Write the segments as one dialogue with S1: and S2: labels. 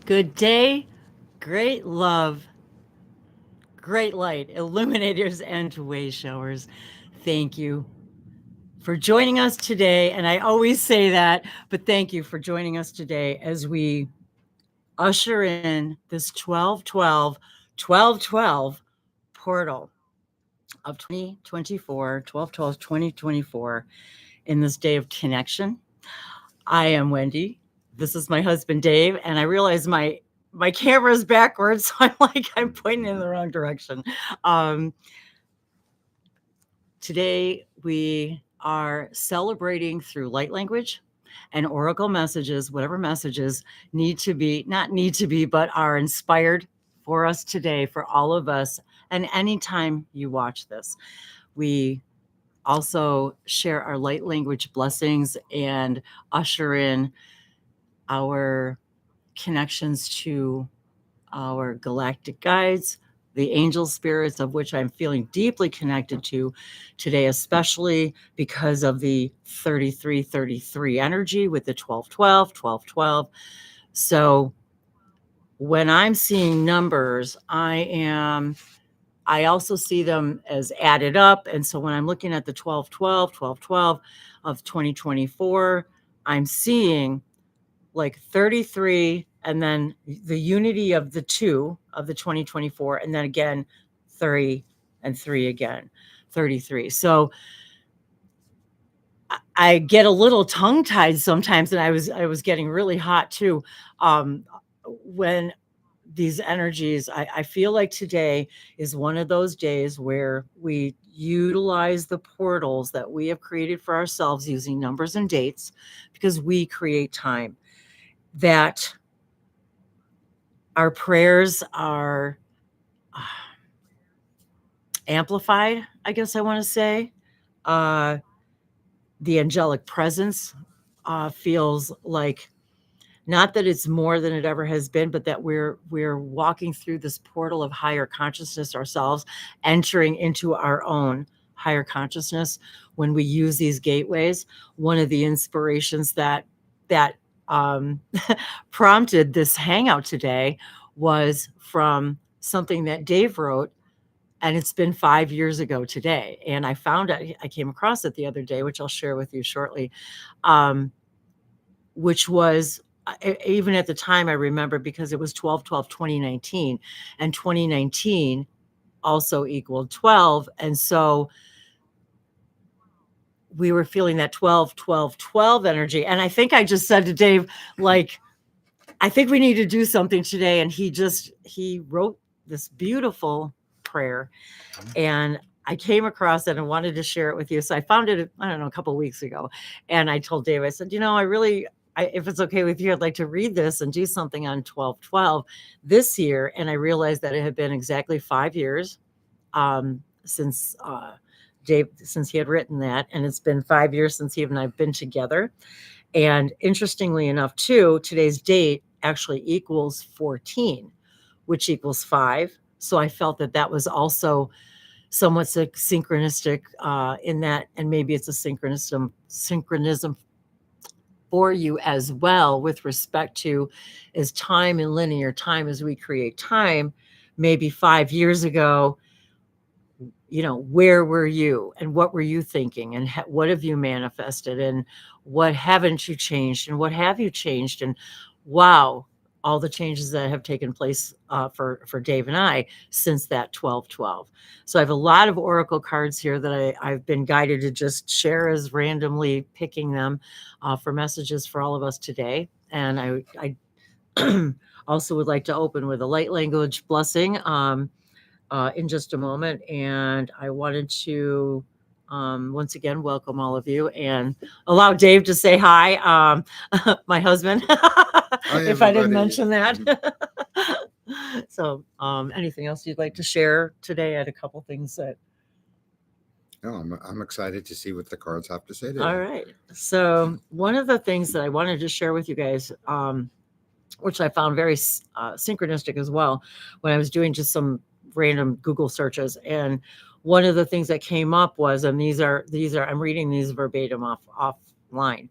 S1: Good day, great love, great light, illuminators and way showers. Thank you for joining us today. And I always say that, but thank you for joining us today as we usher in this 12/12/12/12 portal of 2024, 12/12/2024 in this day of connection. I am Wendy. This is my husband, Dave, and I realize my camera is backwards, so I'm pointing in the wrong direction. Um, Today we are celebrating through light language and oracle messages, whatever messages need to be, not need to be, but are inspired for us today, for all of us. And anytime you watch this, we also share our light language blessings and usher in our connections to our galactic guides, the angel spirits, of which I'm feeling deeply connected to today, especially because of the 3333 energy with the 12/12/12/12. So when I'm seeing numbers, I also see them as added up. And so when I'm looking at the 12/12/12/12 of 2024, I'm seeing like 33 and then the unity of the two of the 2024 and then again 30 and 3 again 33. So I get a little tongue tied sometimes, and I was getting really hot too when these energies. I feel like today is one of those days where we utilize the portals that we have created for ourselves using numbers and dates, because we create time, that our prayers are amplified, I guess I want to say. Uh, the angelic presence feels like, not that it's more than it ever has been, but that we're walking through this portal of higher consciousness ourselves, entering into our own higher consciousness when we use these gateways. One of the inspirations that um, prompted this hangout today was from something that Dave wrote, and it's been 5 years ago today. And I came across it the other day, which I'll share with you shortly, um, which was, even at the time, I remember, because it was 12/12/2019, and 2019 also equaled 12. And so we were feeling that 12/12/12 energy. And I think I just said to Dave, like, I think we need to do something today. And he wrote this beautiful prayer, and I came across it and wanted to share it with you. So I found it, I don't know, a couple of weeks ago. And I told Dave, I said, if it's okay with you, I'd like to read this and do something on 12/12 this year. And I realized that it had been exactly 5 years since Dave, since he had written that. And it's been 5 years since he and I've been together. And interestingly enough, too, today's date actually equals 14, which equals 5. So I felt that that was also somewhat synchronistic in that, and maybe it's a synchronism for you as well, with respect to, as time and linear time, as we create time, maybe 5 years ago, where were you and what were you thinking, and what have you manifested, and what haven't you changed, and what have you changed? And wow, all the changes that have taken place for Dave and I since that 12/12. So I have a lot of oracle cards here that I've been guided to just share, as randomly picking them for messages for all of us today. And I also would like to open with a light language blessing in just a moment. And I wanted to once again welcome all of you and allow Dave to say hi, my husband, if I didn't mention that. So anything else you'd like to share today? I had a couple things that.
S2: No, I'm excited to see what the cards have to say today.
S1: All right. So one of the things that I wanted to share with you guys, which I found very synchronistic as well, when I was doing just some random Google searches, and one of the things that came up was, and these are I'm reading these verbatim offline.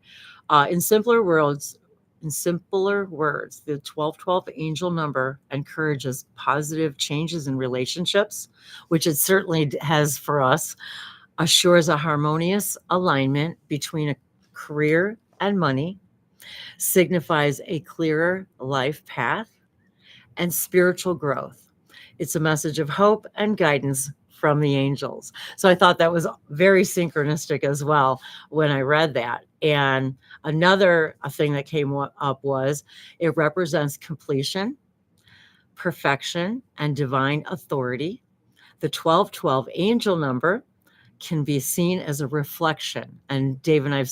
S1: In simpler words, In simpler words, the 1212 angel number encourages positive changes in relationships, which it certainly has for us, assures a harmonious alignment between a career and money, signifies a clearer life path, and spiritual growth. It's a message of hope and guidance from the angels. So I thought that was very synchronistic as well when I read that. And another thing that came up was it represents completion, perfection, and divine authority. The 1212 angel number can be seen as a reflection. And Dave and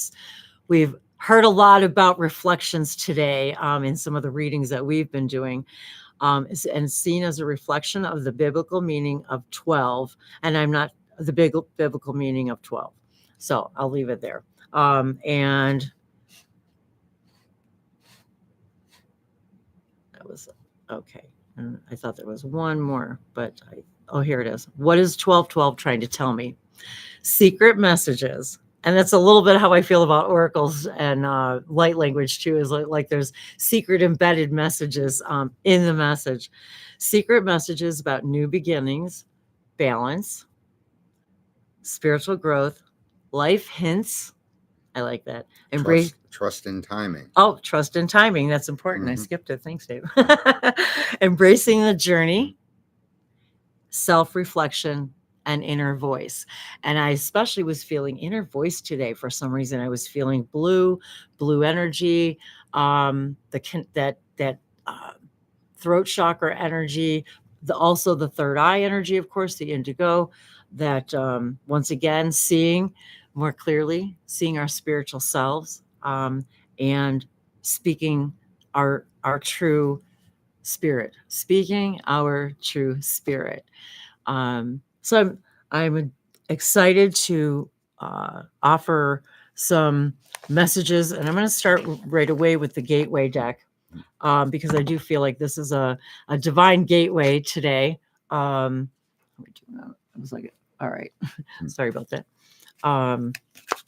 S1: we've heard a lot about reflections today in some of the readings that we've been doing. And seen as a reflection of the biblical meaning of 12. And I'm not the biblical meaning of 12. So I'll leave it there. And that was okay. And I thought there was one more, but here it is. What is 1212 trying to tell me? Secret messages. And that's a little bit how I feel about oracles and light language too, is like there's secret embedded messages in the message. Secret messages about new beginnings, balance, spiritual growth, life hints. I like that. Embrace
S2: trust in timing.
S1: Oh, trust in timing. That's important. I skipped it. Thanks, Dave. Embracing the journey, self-reflection, and inner voice. And I especially was feeling inner voice today for some reason. I was feeling blue energy, that throat chakra energy, also the third eye energy, of course, the indigo, that once again, seeing more clearly, seeing our spiritual selves, and speaking our true spirit, speaking our true spirit. So I'm excited to offer some messages, and I'm going to start right away with the Gateway deck, because I do feel like this is a divine gateway today. Let me do that. I was like, all right, sorry about that.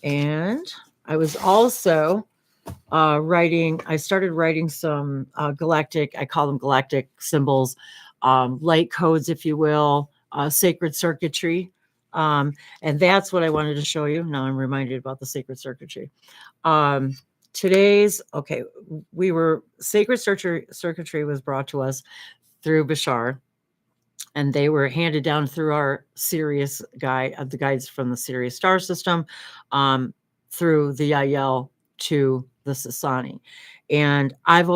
S1: And I was also I started writing some galactic, I call them galactic symbols, light codes, if you will, sacred circuitry. And that's what I wanted to show you. Now I'm reminded about the sacred circuitry. Sacred circuitry was brought to us through Bashar, and they were handed down through our Sirius guide, the guides from the Sirius star system, through the Yael to the Sasani. And I've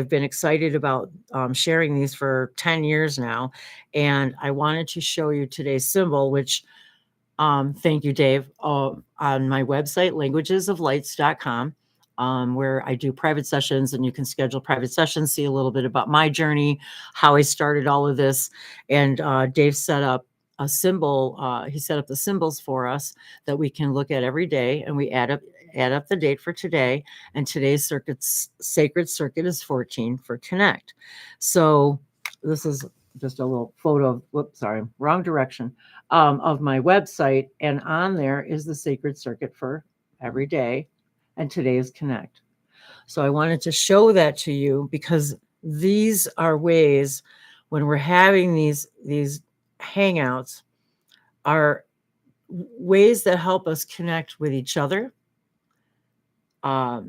S1: been excited about sharing these for 10 years now. And I wanted to show you today's symbol, which, thank you, Dave, on my website, languagesoflights.com, where I do private sessions, and you can schedule private sessions, see a little bit about my journey, how I started all of this. And Dave set up a symbol. He set up the symbols for us that we can look at every day, and we add up the date for today. And today's sacred circuit is 14 for connect. So this is just a little photo of, wrong direction, of my website. And on there is the sacred circuit for every day. And today is connect. So I wanted to show that to you, because these are ways, when we're having these hangouts, are ways that help us connect with each other, that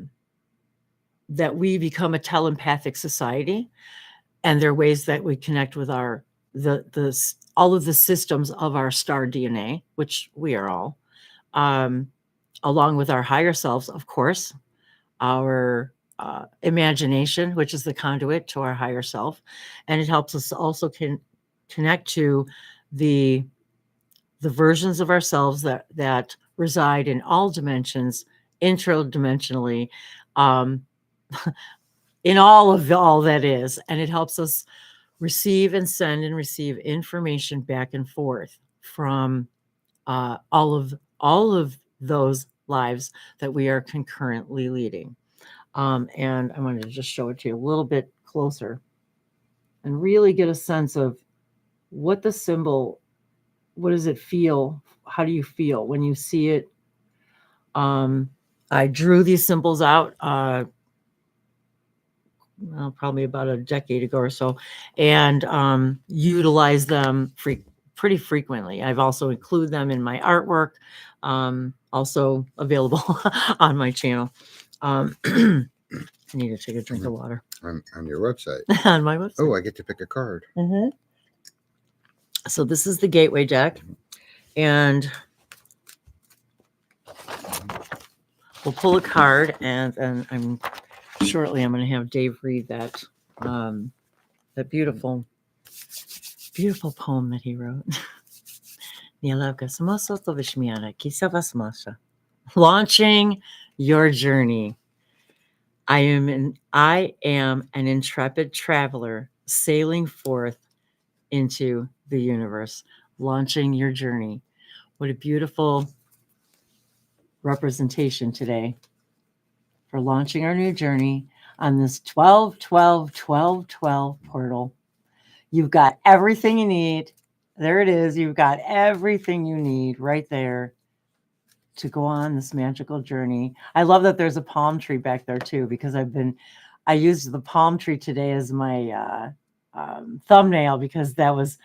S1: we become a telepathic society, and they're ways that we connect with all of the systems of our star DNA, which we are all, along with our higher selves, of course, our imagination, which is the conduit to our higher self. And it helps us also connect to the versions of ourselves that reside in all dimensions, intradimensionally, in all that is. And it helps us receive and send and receive information back and forth from all of those lives that we are concurrently leading. And I wanted to just show it to you a little bit closer and really get a sense of what the symbol, what does it feel? How do you feel when you see it? I drew these symbols out well, probably about a decade ago or so, and utilize them pretty frequently. I've also included them in my artwork, also available on my channel. I need to take a drink of water.
S2: On your website.
S1: On my website.
S2: Oh, I get to pick a card.
S1: Mm-hmm. So this is the Gateway deck, and we'll pull a card, and I'm going to have Dave read that that beautiful poem that he wrote. Launching your journey. I am an intrepid traveler sailing forth into the universe, launching your journey. What a beautiful representation today for launching our new journey on this 12-12-12-12 portal. You've got everything you need. There it is. You've got everything you need right there to go on this magical journey. I love that there's a palm tree back there too, because I used the palm tree today as my thumbnail, because that was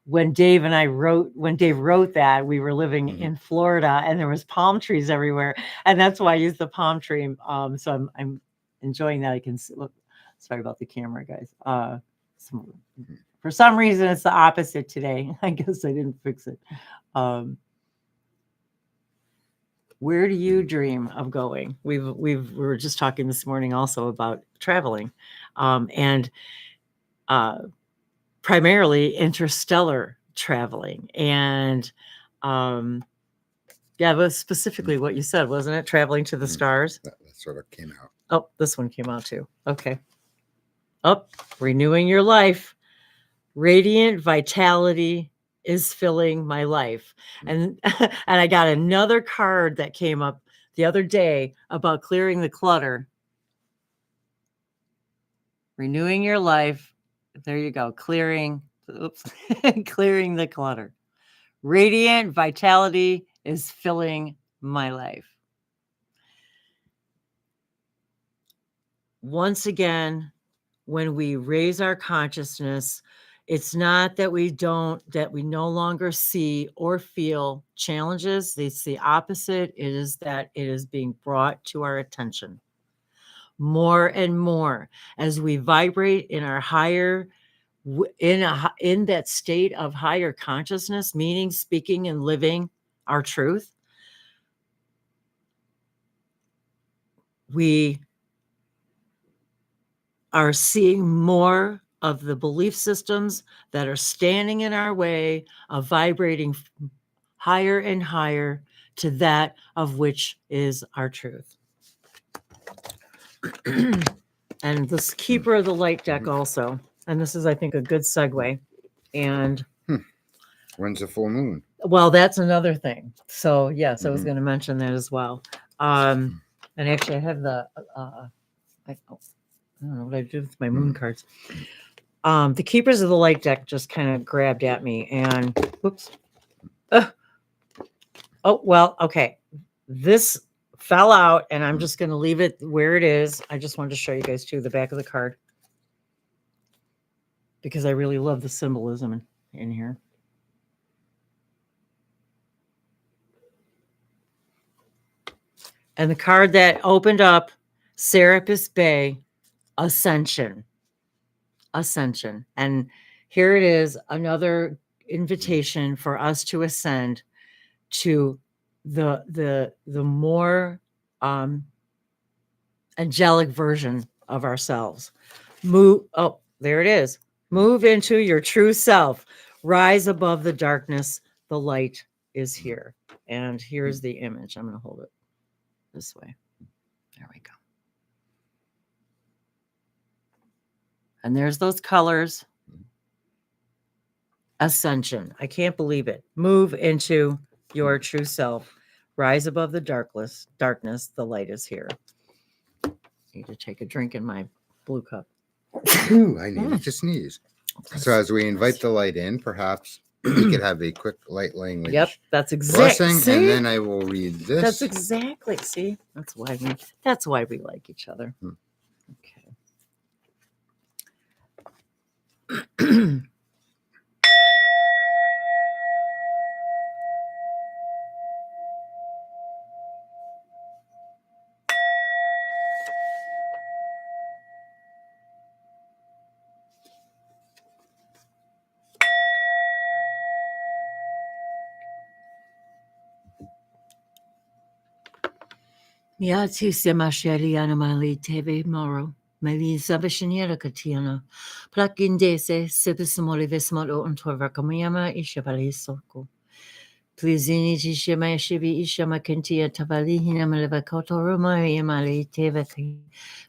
S1: when Dave wrote that. We were living in Florida and there was palm trees everywhere, and that's why I used the palm tree. So I'm enjoying that. I can see, look, sorry about the camera, guys. For some reason it's the opposite today. I guess I didn't fix it. Where do you dream of going? We were just talking this morning also about traveling, and primarily interstellar traveling. And yeah, it was specifically what you said, wasn't it? Traveling to the stars.
S2: That sort of came out.
S1: Oh, this one came out too. Okay. Renewing your life. Radiant vitality is filling my life. And I got another card that came up the other day about clearing the clutter. Renewing your life. There you go. Clearing the clutter. Radiant vitality is filling my life. Once again, when we raise our consciousness, it's not that we no longer see or feel challenges. It's the opposite. It is that it is being brought to our attention more and more as we vibrate in our higher, in that state of higher consciousness, meaning speaking and living our truth. We are seeing more of the belief systems that are standing in our way of vibrating higher and higher to that of which is our truth. And this Keeper of the Light deck also, and this is, I think, a good segue. And
S2: when's the full moon?
S1: Well, that's another thing. So yes, I was going to mention that as well. And actually, I have the I don't know what I did with my moon cards. The Keepers of the Light deck just kind of grabbed at me, and whoops. Oh, well, okay. This fell out, and I'm just going to leave it where it is. I just wanted to show you guys too the back of the card, because I really love the symbolism in here. And the card that opened up, Serapis Bay, Ascension. And here it is, another invitation for us to ascend to the more angelic version of ourselves. There it is. Move into your true self. Rise above the darkness. The light is here. And here's the image. I'm going to hold it this way. There we go. And there's those colors. Ascension. I can't believe it. Move into your true self. Rise above the darkness. The light is here. I need to take a drink in my blue cup.
S2: Ooh, I needed to sneeze. So as we invite the light in, perhaps we could have a quick light language.
S1: Yep, that's exactly.
S2: Blessing, and then I will read this.
S1: That's exactly. See, that's why we like each other. Okay. Ya tu se masheli anamali teve moro. Meli sabashiniera katiana. Plakinde se sibisimoli vismolo untorva kamiyama ishabali soko. Plizini jishema shibi ishama kentia tabali hinamaleva kotoruma yamali teve ki.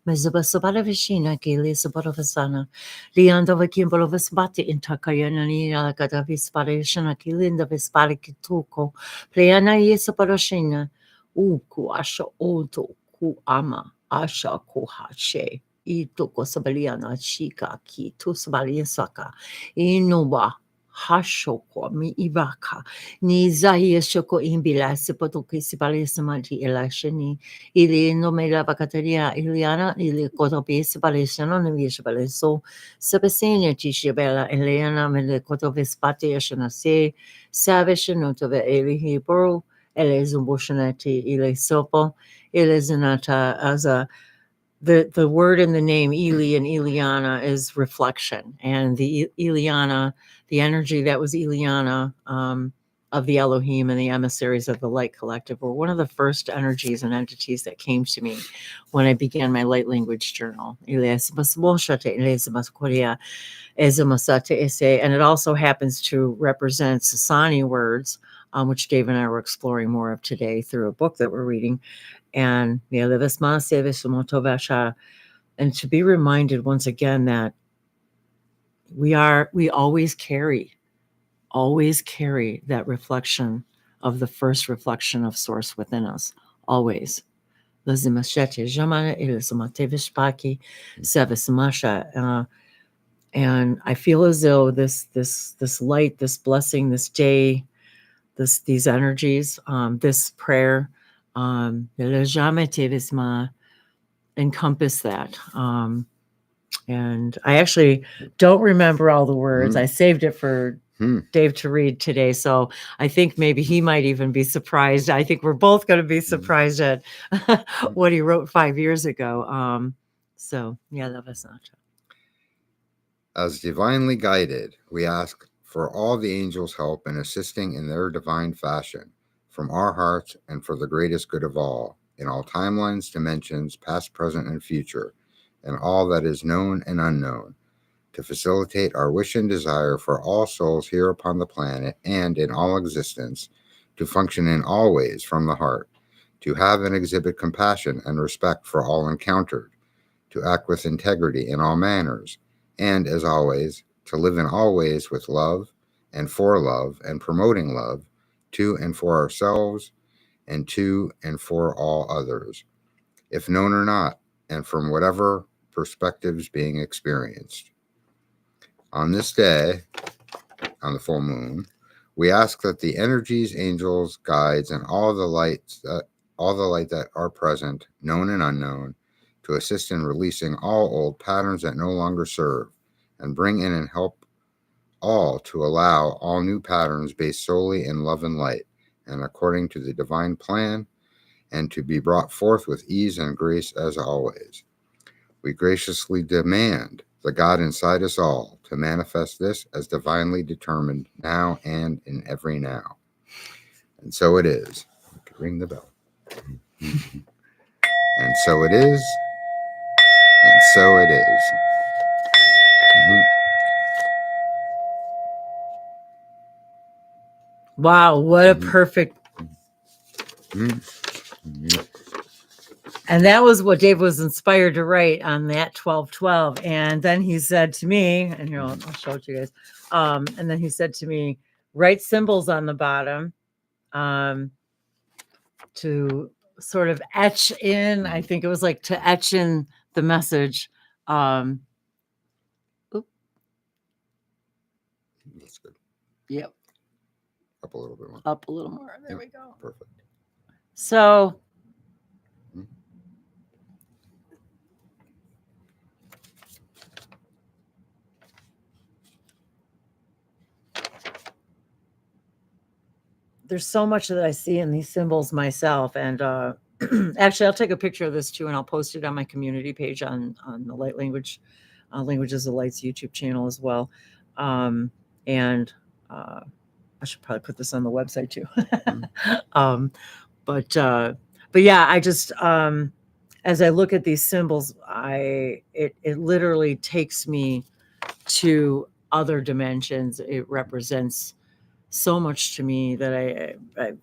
S1: Mezuba sabada vishina gili sabada vasana. Lianda vakimbolo visbati intakayana ni alakata vispara yashana kilinda vispara kituko. Pleana yesapadoshina. Uku asha oto ku ama asha ku hashe. Ito ko sabaliana shika ki tu sabalia saka. Inuba hasho ko mi ibaka. Ni zahia shoko imbila sipoto ki sabalia samadi elashini. Ili no me la vacataria iliana ili kotopi sabalia shano ni vishabalia so. Sabasenia tishabela eliana me le kotopi spati ashana se. Savish no to the eli hebrew. Ele Zumbushanati Ile Sopo, Ile Zanata as the word in the name Eli and Eliana is reflection. And the Eliana, the energy that was Eliana of the Elohim and the emissaries of the Light Collective were one of the first energies and entities that came to me when I began my light language journal. And it also happens to represent Sasani words, which Dave and I were exploring more of today through a book that we're reading. And and to be reminded once again that we always carry that reflection of the first reflection of source within us, always. And I feel as though this light, this blessing, this day, these energies, this prayer, encompass that. And I actually don't remember all the words. I saved it for Dave to read today. So I think maybe he might even be surprised. I think we're both going to be surprised at what he wrote 5 years ago. So yeah, that was not.
S2: As divinely guided, we ask for all the angels' help in assisting in their divine fashion from our hearts and for the greatest good of all, in all timelines, dimensions, past, present, and future, and all that is known and unknown, to facilitate our wish and desire for all souls here upon the planet and in all existence, to function in all ways from the heart, to have and exhibit compassion and respect for all encountered, to act with integrity in all manners, and, as always, to live in all ways with love and promoting love to and for ourselves and to and for all others, if known or not, and from whatever perspectives being experienced. On this day, on the full moon, we ask that the energies, angels, guides, and all the light that are present, known and unknown, to assist in releasing all old patterns that no longer serve, and bring in and help all to allow all new patterns based solely in love and light, and according to the divine plan, and to be brought forth with ease and grace as always. We graciously demand the God inside us all to manifest this as divinely determined now and in every now. And so it is. Ring the bell. And so it is. And so it is.
S1: Wow, what a perfect. And that was what Dave was inspired to write on that 12/12. And then he said to me, and here I'll show it to you guys. And then he said to me, write symbols on the bottom to sort of etch in. I think it was like to etch in the message.
S2: That's good.
S1: Yep.
S2: Up a little bit more.
S1: Up a little more. There we go.
S2: Perfect.
S1: So there's so much that I see in these symbols myself. And actually, I'll take a picture of this too, and I'll post it on my community page on the Light Language, Languages of Light's YouTube channel as well. And I should probably put this on the website too. But yeah, I just as I look at these symbols, it literally takes me to other dimensions. It represents so much to me that I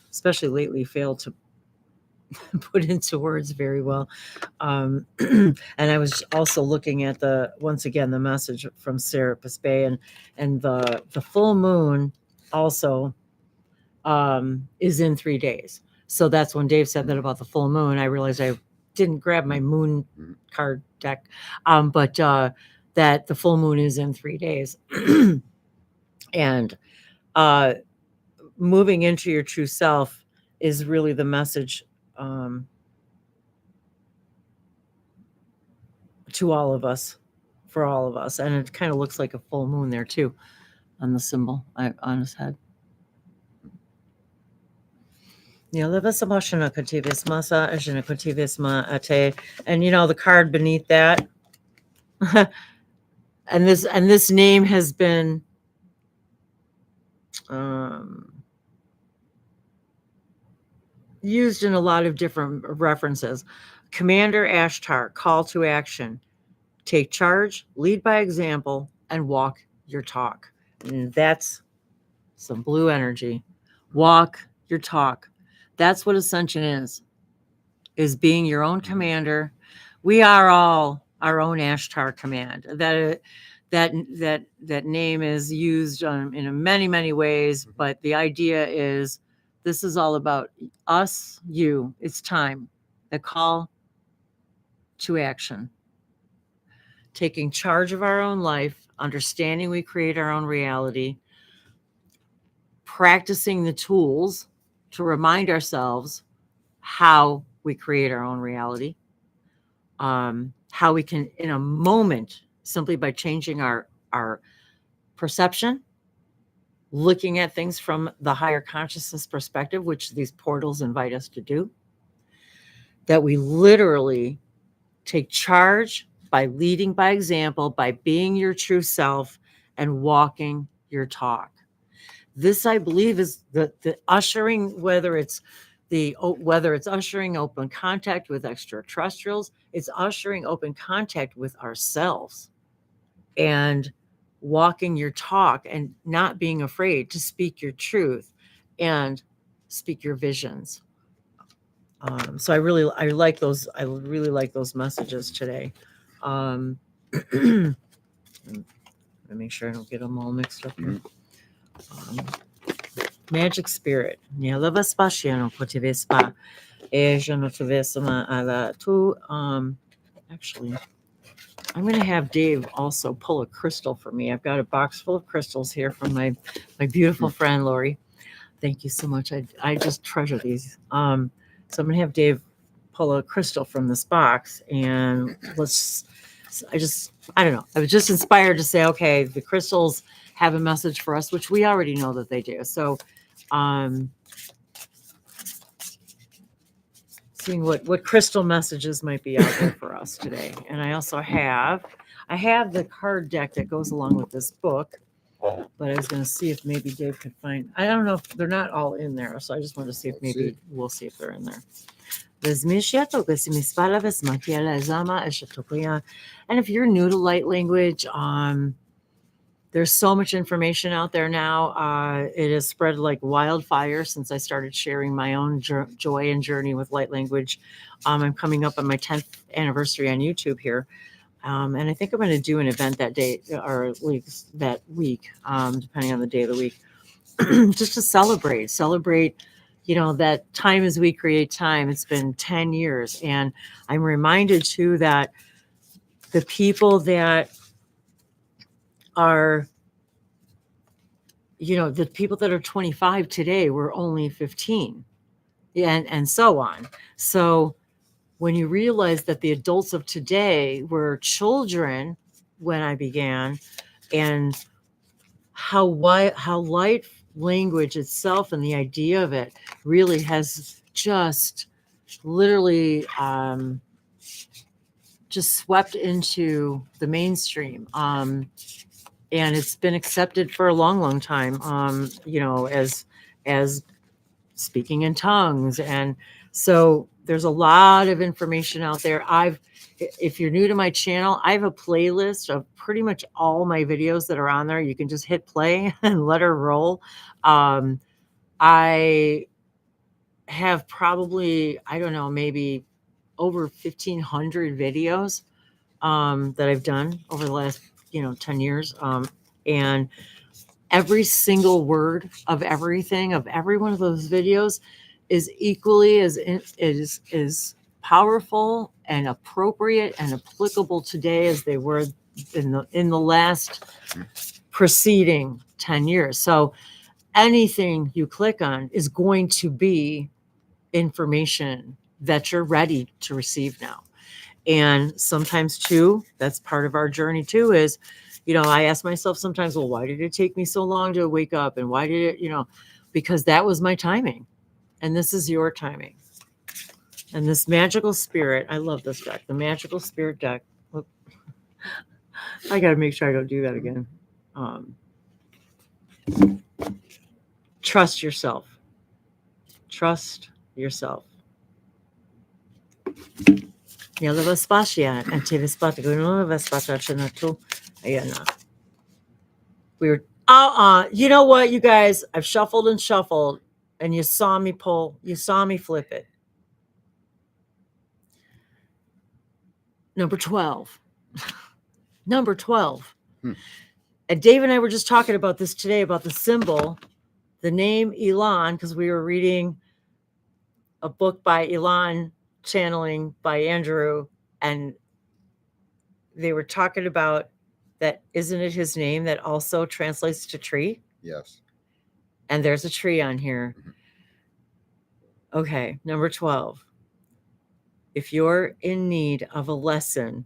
S1: especially lately failed to put into words very well. And I was also looking at once again the message from Serapis Bay, and the full moon also is in 3 days. So that's when Dave said that about the full moon. I realized I didn't grab my moon card deck, but that the full moon is in 3 days. And moving into your true self is really the message to all of us, for all of us. And it kind of looks like a full moon there too on the symbol on his head. And the card beneath that, and this name has been used in a lot of different references. Commander Ashtar, call to action. Take charge, lead by example, and walk your talk. And that's some blue energy. Walk your talk. That's what ascension is being your own commander. We are all our own Ashtar command. That name is used in many, many ways, but the idea is this is all about us, you. It's time. The call to action. Taking charge of our own life, understanding we create our own reality, practicing the tools to remind ourselves how we create our own reality, how we can, in a moment, simply by changing our perception, looking at things from the higher consciousness perspective, which these portals invite us to do, that we literally take charge by leading by example, by being your true self and walking your talk. This, I believe, is the ushering, whether it's ushering open contact with extraterrestrials, it's ushering open contact with ourselves and walking your talk and not being afraid to speak your truth and speak your visions. So I really like those messages today. Let me make sure I don't get them all mixed up here. Magic Spirit. Actually, I'm going to have Dave also pull a crystal for me. I've got a box full of crystals here from my beautiful friend Lori. Thank you so much. I just treasure these. So I'm going to have Dave pull a crystal from this box, and I don't know. I was just inspired to say, okay, the crystals have a message for us, which we already know that they do. So, seeing what crystal messages might be out there for us today. And I also have the card deck that goes along with this book, but I was going to see if maybe Dave could find, I don't know if they're not all in there. So I just wanted to see if maybe we'll see if they're in there. And if you're new to light language, there's so much information out there now. It has spread like wildfire since I started sharing my own joy and journey with light language. I'm coming up on my 10th anniversary on YouTube here. And I think I'm going to do an event that day, or at least that week, depending on the day of the week, just to celebrate, that time as we create time. It's been 10 years. And I'm reminded too that the people that are, the people that are 25 today were only 15, and so on. So when you realize that the adults of today were children when I began, and how light language itself and the idea of it really has just literally just swept into the mainstream. And it's been accepted for a long, long time, as speaking in tongues. And so there's a lot of information out there. If you're new to my channel, I have a playlist of pretty much all my videos that are on there. You can just hit play and let her roll. I have probably, I don't know, maybe over 1,500 videos that I've done over the last, 10 years. And every single word of everything, of every one of those videos is equally as powerful and appropriate and applicable today as they were in the last preceding 10 years. So anything you click on is going to be information that you're ready to receive now. And sometimes too, that's part of our journey too, is, I ask myself sometimes, well, why did it take me so long to wake up? And why did it, because that was my timing. And this is your timing. And this magical spirit, I love this deck, the magical spirit deck. Look, I got to make sure I don't do that again. Trust yourself. Trust yourself. We were, you know what, you guys, I've shuffled and shuffled, and you saw me flip it. Number 12. Number 12. And Dave and I were just talking about this today, about the symbol, the name Elan, because we were reading a book by Elan, channeling by Andrew, and they were talking about that. Isn't it his name that also translates to tree?
S2: Yes.
S1: And there's a tree on here. Okay, number 12. If you're in need of a lesson,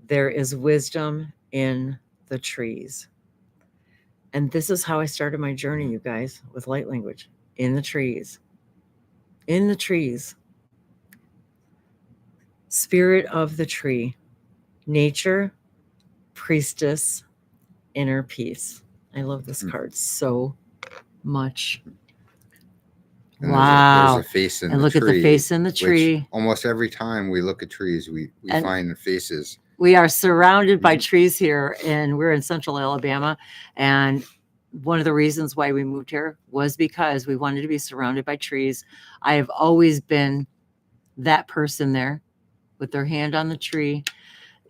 S1: there is wisdom in the trees. And this is how I started my journey, you guys, with light language. In the trees. In the trees. Spirit of the tree. Nature, priestess, inner peace. I love this card so much.
S2: And
S1: wow.
S2: There's a face in
S1: and
S2: the
S1: look
S2: tree.
S1: At the face in the tree.
S2: Almost every time we look at trees, we find the faces.
S1: We are surrounded by trees here, and we're in central Alabama. And one of the reasons why we moved here was because we wanted to be surrounded by trees. I have always been that person there with their hand on the tree.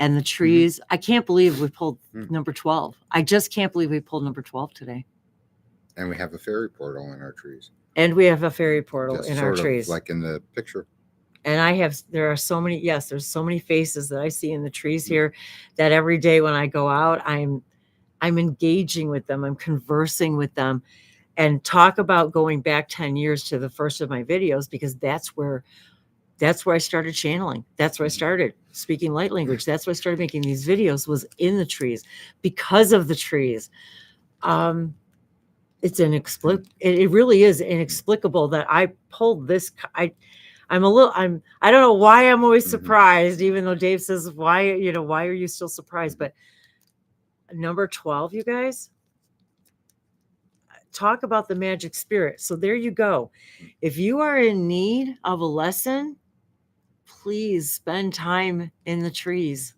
S1: And the trees, I can't believe we pulled number 12. I just can't believe we pulled number 12 today.
S2: And we have a fairy portal in our trees.
S1: And we have a fairy portal
S2: Just
S1: in our trees.
S2: Like in the picture.
S1: And there's so many faces that I see in the trees here that every day when I go out, I'm engaging with them. I'm conversing with them, and talk about going back 10 years to the first of my videos, because that's where I started channeling. That's where I started speaking light language. That's where I started making these videos, was in the trees, because of the trees. It's inexplicable. It really is inexplicable that I pulled this. I don't know why I'm always surprised, even though Dave says, why are you still surprised? But number 12, you guys, talk about the magic spirit. So there you go. If you are in need of a lesson, please spend time in the trees.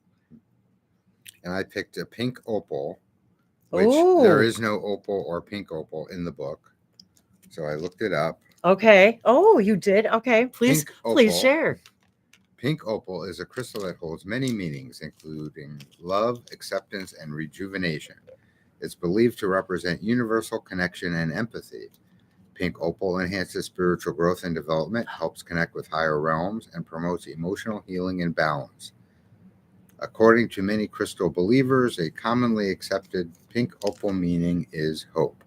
S2: And I picked a pink opal, which there is no opal or pink opal in the book. So I looked it up.
S1: Okay. Oh, you did? Okay. Please share.
S2: Pink opal is a crystal that holds many meanings, including love, acceptance, and rejuvenation. It's believed to represent universal connection and empathy. Pink opal enhances spiritual growth and development, helps connect with higher realms, and promotes emotional healing and balance. According to many crystal believers, a commonly accepted pink opal meaning is hope.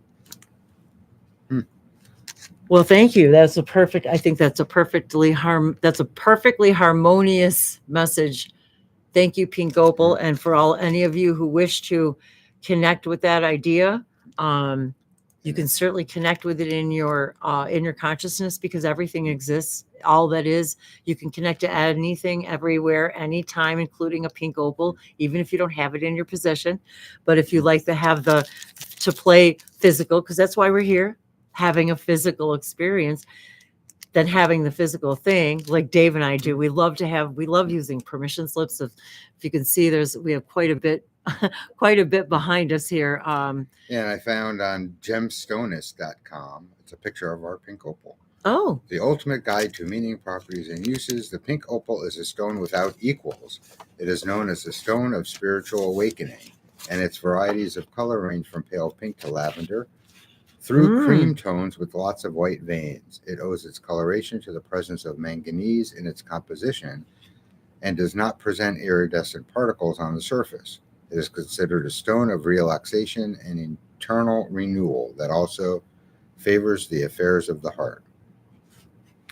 S1: Well, thank you. I think that's a perfectly harmonious message. Thank you, Pink Opal. And for any of you who wish to connect with that idea, You can certainly connect with it in your consciousness, because everything exists. All that is, you can connect to anything, everywhere, anytime, including a pink opal, even if you don't have it in your possession. But if you like to have to play physical, because that's why we're here, having a physical experience, than having the physical thing like Dave and I do. We love using permission slips. If you can see, we have quite a bit behind us here.
S2: Yeah, I found on gemstonist.com, it's a picture of our pink opal.
S1: Oh,
S2: The ultimate guide to meaning, properties, and uses. The pink opal is a stone without equals. It is known as the stone of spiritual awakening, and its varieties of color range from pale pink to lavender, through cream tones with lots of white veins. It owes its coloration to the presence of manganese in its composition and does not present iridescent particles on the surface. It is considered a stone of relaxation and internal renewal that also favors the affairs of the heart.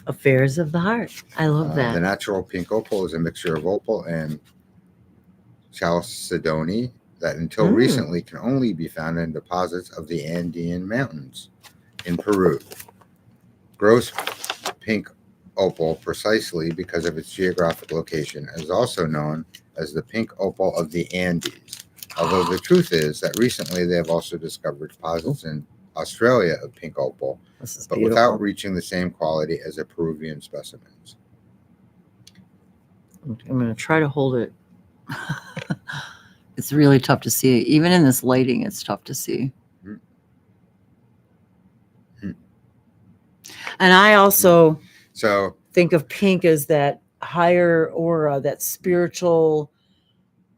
S1: affairs of the heart. I love that.
S2: The natural pink opal is a mixture of opal and chalcedony that until recently can only be found in deposits of the Andean Mountains in Peru. Gross pink opal, precisely because of its geographic location, is also known as the pink opal of the Andes. Although the truth is that recently they have also discovered deposits in Australia of pink opal, but without reaching the same quality as the Peruvian specimens.
S1: I'm going to try to hold it. It's really tough to see. Even in this lighting, it's tough to see.
S2: Mm-hmm.
S1: And I also
S2: So
S1: think of pink as that higher aura, that spiritual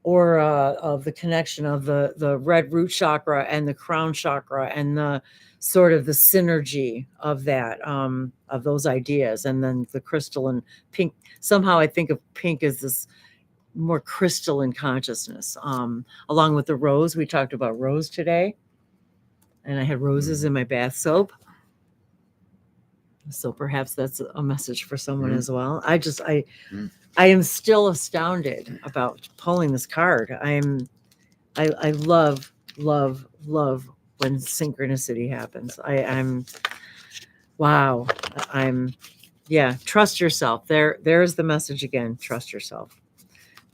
S1: aura of the connection of the red root chakra and the crown chakra, and the sort of the synergy of that, of those ideas. And then the crystalline pink. Somehow I think of pink as this more crystalline consciousness, along with the rose. We talked about rose today, and I had roses in my bath soap. So perhaps that's a message for someone as well. I am still astounded about pulling this card. I love when synchronicity happens. Wow. Trust yourself. There's the message again. Trust yourself.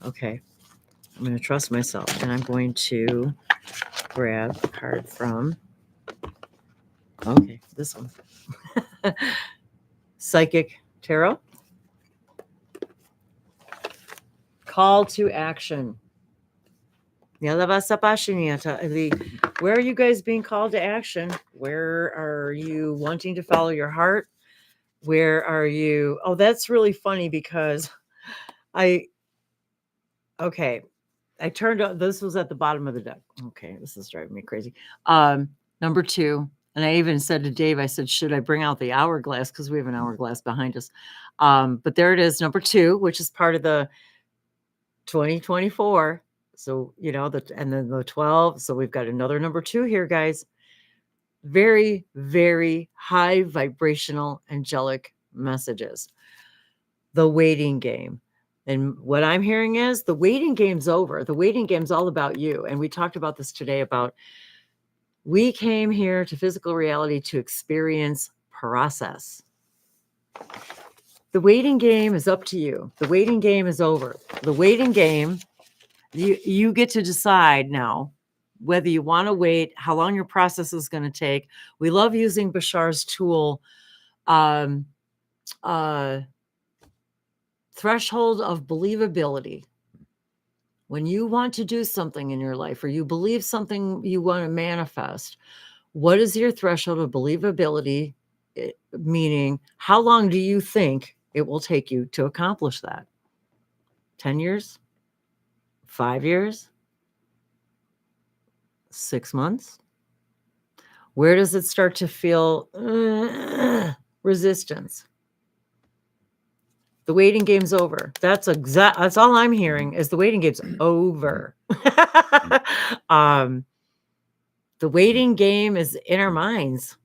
S1: Okay. I'm going to trust myself, and I'm going to grab a card from, this one. Psychic Tarot. Call to action. Where are you guys being called to action? Where are you wanting to follow your heart? Where are you? Oh, that's really funny, because I turned on, this was at the bottom of the deck. Okay, this is driving me crazy. Number 2. And I even said to Dave, I said, should I bring out the hourglass? Because we have an hourglass behind us. But there it is, number 2, which is part of the 2024. So, and then the 12. So we've got another number 2 here, guys. Very, very high vibrational angelic messages. The waiting game. And what I'm hearing is the waiting game's over. The waiting game's all about you. And we talked about this today about, we came here to physical reality to experience process. The waiting game is up to you. The waiting game is over. The waiting game, you get to decide now whether you want to wait, how long your process is going to take. We love using Bashar's tool, threshold of believability. When you want to do something in your life, or you believe something you want to manifest, what is your threshold of believability? Meaning, how long do you think it will take you to accomplish that? 10 years? 5 years? 6 months? Where does it start to feel resistance? The waiting game's over. That's all I'm hearing, is the waiting game's over. The waiting game is in our minds.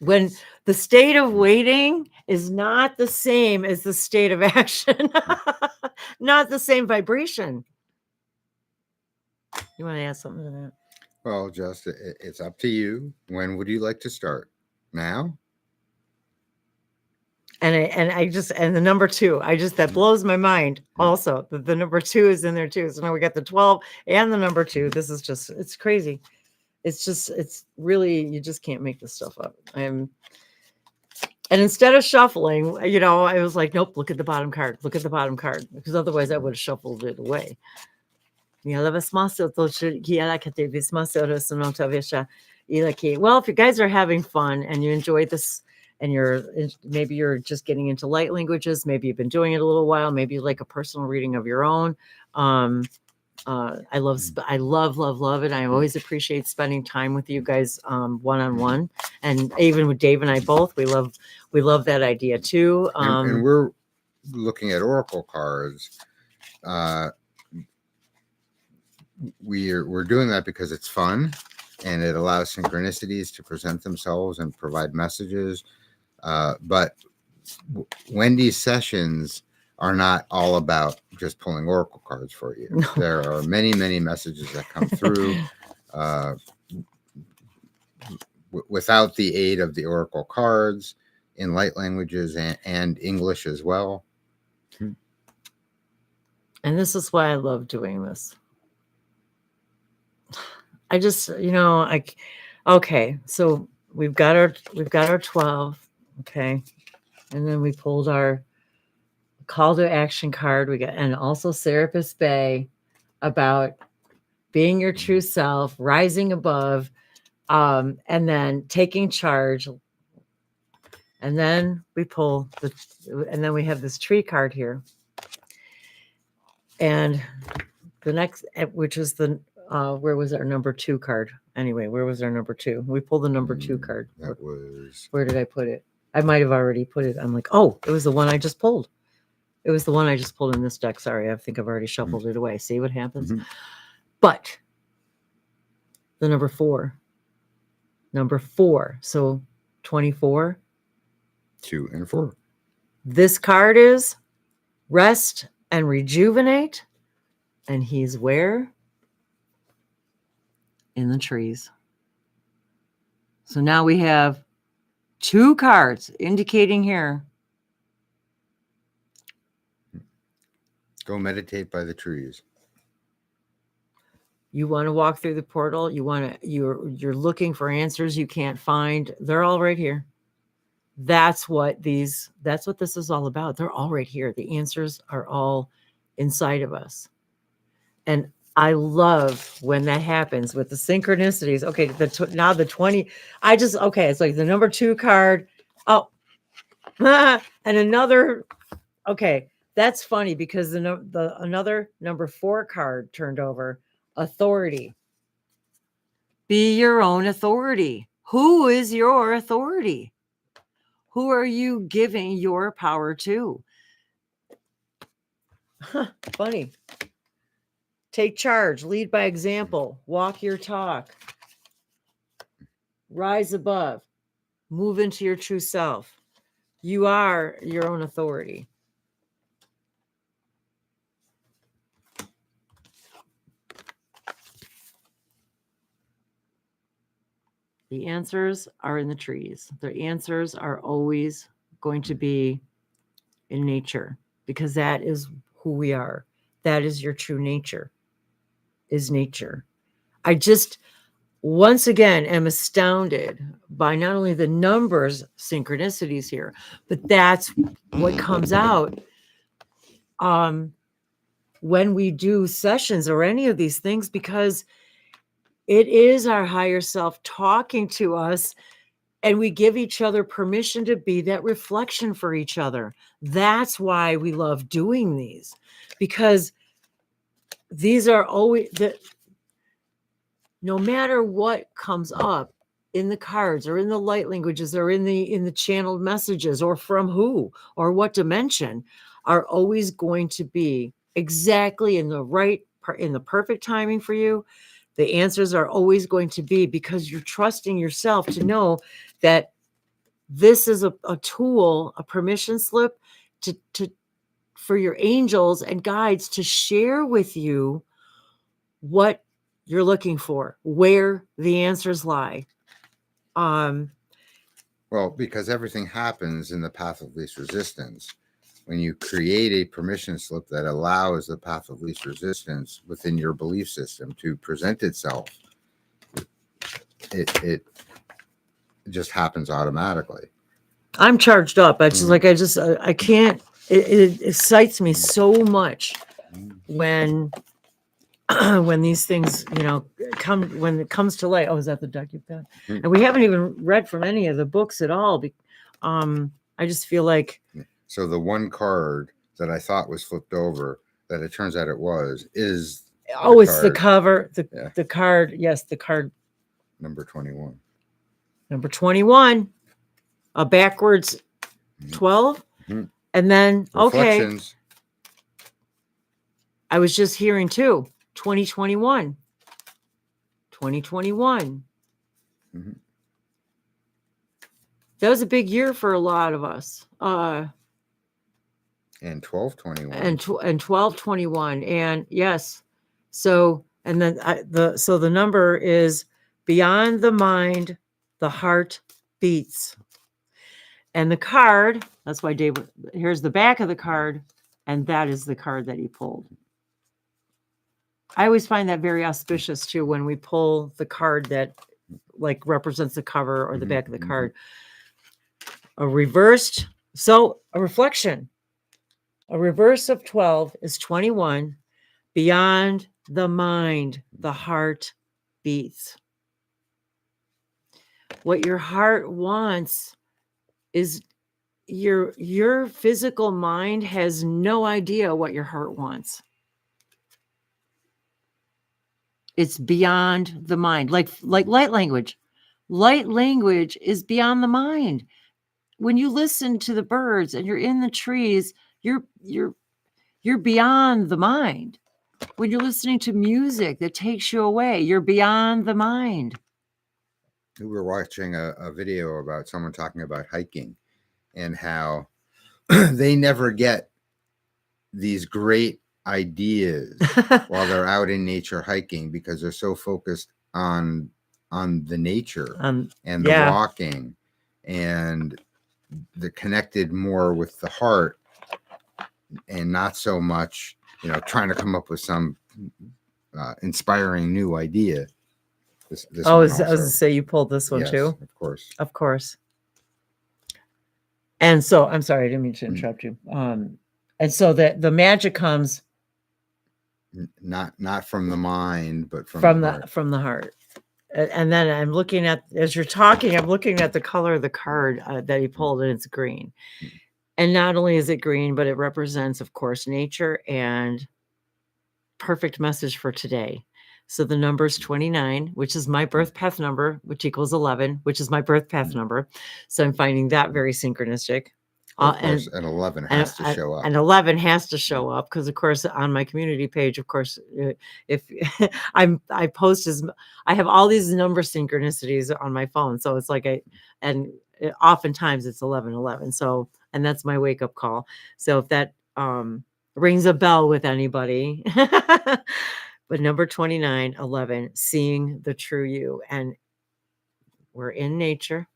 S1: When the state of waiting is not the same as the state of action, not the same vibration. You want to add something to that?
S2: Well, just it's up to you. When would you like to start? Now?
S1: And the number 2, that blows my mind also. The number 2 is in there too. So now we got the 12 and the number 2. This is just, it's crazy. It's really, you just can't make this stuff up. And instead of shuffling, I was like, nope, look at the bottom card. Look at the bottom card. Because otherwise I would have shuffled it away. Well, if you guys are having fun and you enjoy this, and maybe you're just getting into light languages, maybe you've been doing it a little while, maybe you like a personal reading of your own. I love it. I always appreciate spending time with you guys one-on-one, and even with Dave and I both, we love that idea too.
S2: And we're looking at oracle cards. We're doing that because it's fun and it allows synchronicities to present themselves and provide messages. But Wendy's sessions are not all about just pulling oracle cards for you. No. There are many, many messages that come through without the aid of the oracle cards, in light languages and English as well.
S1: And this is why I love doing this. I just, okay, so we've got our 12, okay, and then we pulled our call to action card. And also Serapis Bay about being your true self, rising above, and then taking charge. And then we pull and then we have this tree card here. And the next, which is where was our number 2 card? Anyway, where was our number 2? We pulled the number 2 card.
S2: That was...
S1: Where did I put it? I might have already put it. I'm like, oh, it was the one I just pulled. It was the one I just pulled in this deck. Sorry, I think I've already shuffled it away. See what happens? Mm-hmm. But the number 4. So 24.
S2: 2 and 4.
S1: This card is rest and rejuvenate. And he's where? In the trees. So now we have 2 cards indicating here.
S2: Go meditate by the trees.
S1: You want to walk through the portal. You're looking for answers you can't find. They're all right here. That's what this is all about. They're all right here. The answers are all inside of us. And I love when that happens with the synchronicities. Okay, now the 20. It's like the number 2 card. Oh, and another. Okay, that's funny because another number 4 card turned over. Authority. Be your own authority. Who is your authority? Who are you giving your power to? Funny. Take charge, lead by example, walk your talk, rise above, move into your true self. You are your own authority. The answers are in the trees. The answers are always going to be in nature because that is who we are. That is your true nature, is nature. I just, once again, am astounded by not only the numbers, synchronicities here, but that's what comes out when we do sessions or any of these things, because it is our higher self talking to us, and we give each other permission to be that reflection for each other. That's why we love doing these, because these are always no matter what comes up in the cards or in the light languages or in the channeled messages or from who or what dimension, are always going to be exactly in the perfect timing for you. The answers are always going to be because you're trusting yourself to know that this is a tool, a permission slip for your angels and guides to share with you what you're looking for, where the answers lie.
S2: Well, because everything happens in the path of least resistance. When you create a permission slip that allows the path of least resistance within your belief system to present itself, it just happens automatically.
S1: I'm charged up. I just I can't. It excites me so much when when these things, when it comes to light. Oh, is that the deck you've got? And we haven't even read from any of the books at all. I just feel like.
S2: So the one card that I thought was flipped over, that it turns out it was, is.
S1: Oh, it's the cover. The card. Yes, the card.
S2: Number 21.
S1: Number 21. A backwards 12. Mm-hmm. And then, okay. I was just hearing too. 2021. 2021. Mm-hmm. That was a big year for a lot of us.
S2: And 1221.
S1: And 1221. And yes. So, and then the number is beyond the mind, the heart beats. And the card, that's why Dave, here's the back of the card, and that is the card that he pulled. I always find that very auspicious too when we pull the card that like represents the cover or the back of the card. A reversed, so a reflection. A reverse of 12 is 21. Beyond the mind, the heart beats. What your heart wants is your physical mind has no idea what your heart wants. It's beyond the mind, like light language. Light language is beyond the mind. When you listen to the birds and you're in the trees, you're beyond the mind. When you're listening to music that takes you away, you're beyond the mind.
S2: We were watching a video about someone talking about hiking and how they never get these great ideas while they're out in nature hiking because they're so focused on the nature and the walking, and they're connected more with the heart and not so much, trying to come up with some inspiring new idea. This
S1: I was going to say you pulled this one too?
S2: Of course.
S1: And so, I'm sorry, I didn't mean to interrupt you. And so that the magic comes
S2: not from the mind, but from
S1: the heart. And then I'm looking at, as you're talking, I'm looking at the color of the card that he pulled, and it's green. And not only is it green, but it represents, of course, nature and perfect message for today. So the number is 29, which is my birth path number, which equals 11, which is my birth path number. So I'm finding that very synchronistic.
S2: Of course, and 11 has to show up.
S1: And 11 has to show up because, of course, on my community page, of course, if I post I have all these number synchronicities on my phone. So it's like oftentimes it's 1111. So, and that's my wake up call. So if that rings a bell with anybody, but number 29, 11, seeing the true you. And we're in nature.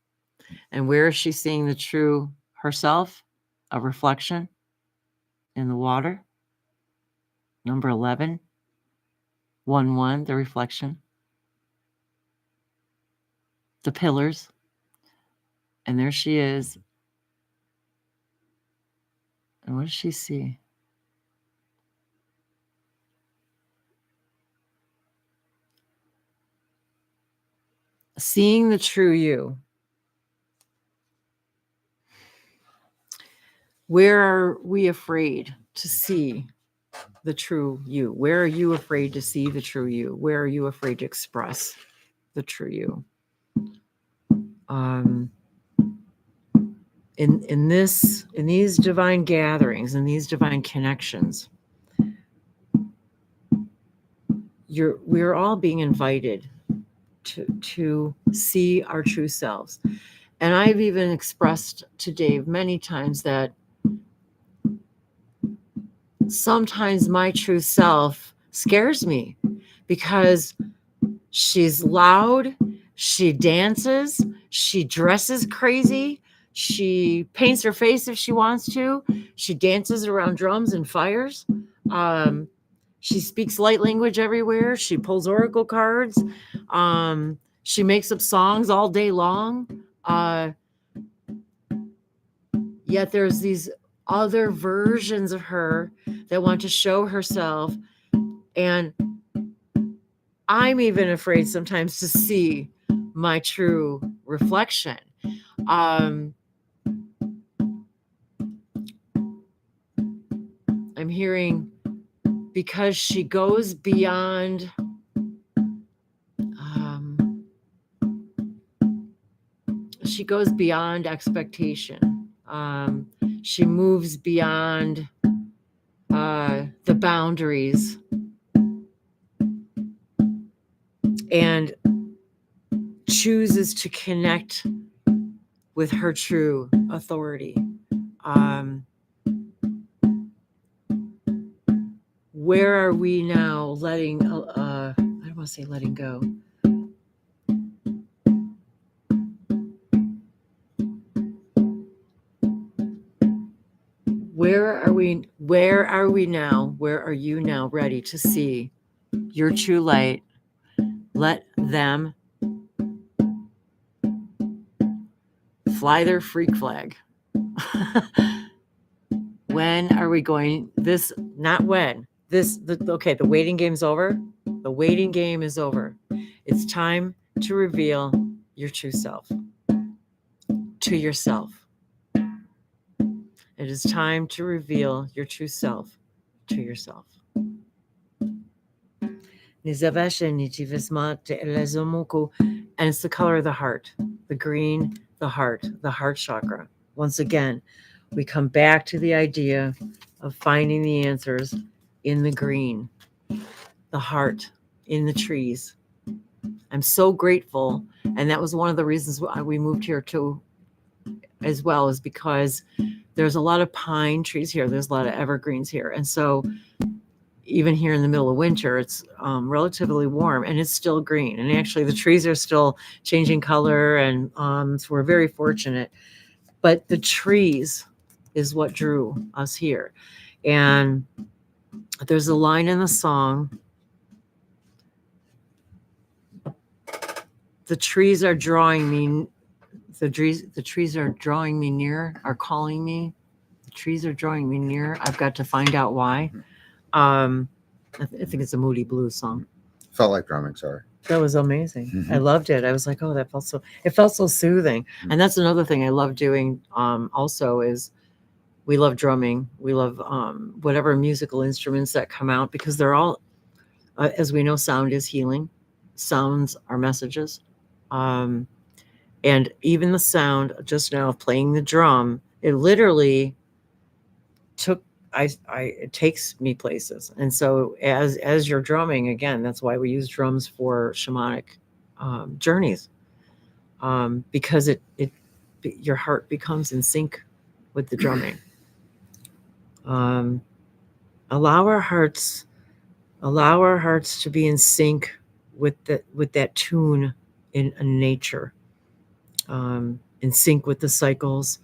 S1: And where is she seeing the true herself? A reflection in the water. Number 11, 1, the reflection. The pillars. And there she is. And what does she see? Seeing the true you. Where are we afraid to see the true you? Where are you afraid to see the true you? Where are you afraid to express the true you? In these divine gatherings, in these divine connections, we're all being invited to see our true selves. And I've even expressed to Dave many times that sometimes my true self scares me because She's loud. She dances. She dresses crazy. She paints her face if she wants to. She dances around drums and fires. She speaks light language everywhere. She pulls oracle cards. She makes up songs all day long. Yet there's these other versions of her that want to show herself. And I'm even afraid sometimes to see my true reflection. I'm hearing because she goes beyond expectation. She moves beyond the boundaries and chooses to connect with her true authority. Where are we now letting, I don't want to say letting go. Where are we now? Where are you now ready to see your true light? Let them fly their freak flag. When are we going? This, not when. Okay, the waiting game's over. The waiting game is over. It's time to reveal your true self to yourself. It is time to reveal your true self to yourself. And it's the color of the heart, the green, the heart chakra. Once again, we come back to the idea of finding the answers in the green, the heart, in the trees. I'm so grateful. And that was one of the reasons why we moved here too, as well, is because there's a lot of pine trees here. There's a lot of evergreens here. And so even here in the middle of winter, it's relatively warm and it's still green. And actually the trees are still changing color. And so we're very fortunate. But the trees is what drew us here. And there's a line in the song, the trees are drawing me, the trees are drawing me near, are calling me. The trees are drawing me near. I've got to find out why. I think it's a Moody Blues song.
S2: Felt like drumming, sorry.
S1: That was amazing.
S2: Mm-hmm.
S1: I loved it. I was like, oh, it felt so soothing. Mm-hmm. And that's another thing I love doing also is we love drumming. We love whatever musical instruments that come out, because they're all, as we know, sound is healing. Sounds are messages. And even the sound just now of playing the drum, it literally it takes me places. And so as you're drumming, again, that's why we use drums for shamanic journeys, because your heart becomes in sync with the drumming. Allow our hearts to be in sync with that tune in nature, in sync with the cycles.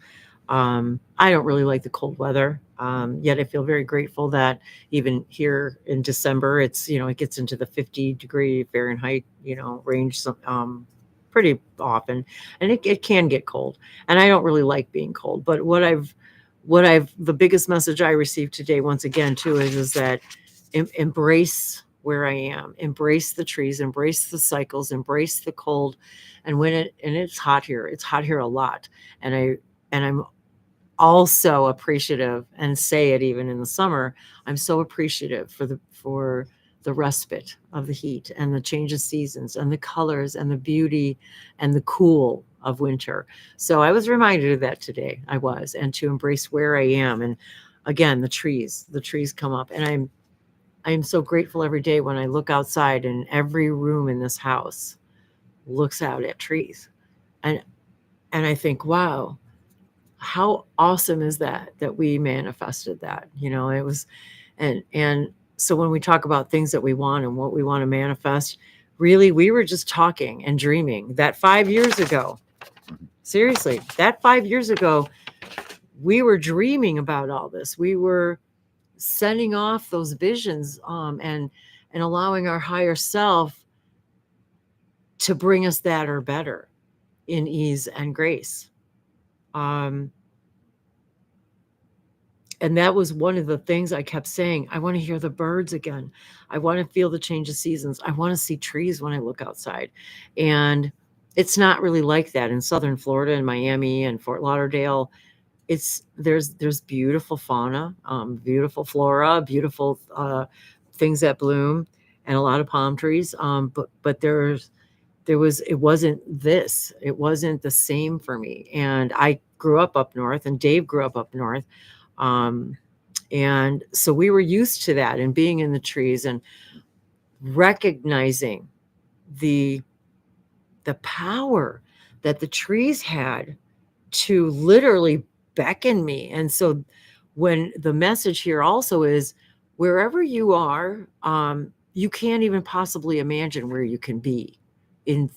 S1: I don't really like the cold weather. Yet I feel very grateful that even here in December, it's, it gets into the 50-degree Fahrenheit, range, pretty often, and it can get cold. And I don't really like being cold, but the biggest message I received today, once again, too, is that embrace where I am, embrace the trees, embrace the cycles, embrace the cold. And it's hot here. It's hot here a lot. And I'm also appreciative, and say it even in the summer, I'm so appreciative for the respite of the heat and the change of seasons and the colors and the beauty and the cool of winter. So I was reminded of that today. And to embrace where I am. And again, the trees come up, and I'm so grateful every day when I look outside, and every room in this house looks out at trees. And I think, wow, how awesome is that we manifested that. It was, and so when we talk about things that we want and what we want to manifest, really, we were just talking and dreaming that 5 years ago. Seriously, that 5 years ago, we were dreaming about all this. We were sending off those visions, and allowing our higher self to bring us that or better in ease and grace. And that was one of the things I kept saying. I want to hear the birds again. I want to feel the change of seasons. I want to see trees when I look outside. And it's not really like that in Southern Florida and Miami and Fort Lauderdale. There's beautiful fauna, beautiful flora, beautiful things that bloom, and a lot of palm trees. But it wasn't this. It wasn't the same for me. And I grew up north, and Dave grew up north. And so we were used to that, and being in the trees and recognizing the power that the trees had to literally beckon me. And so when the message here also is, wherever you are, you can't even possibly imagine where you can be in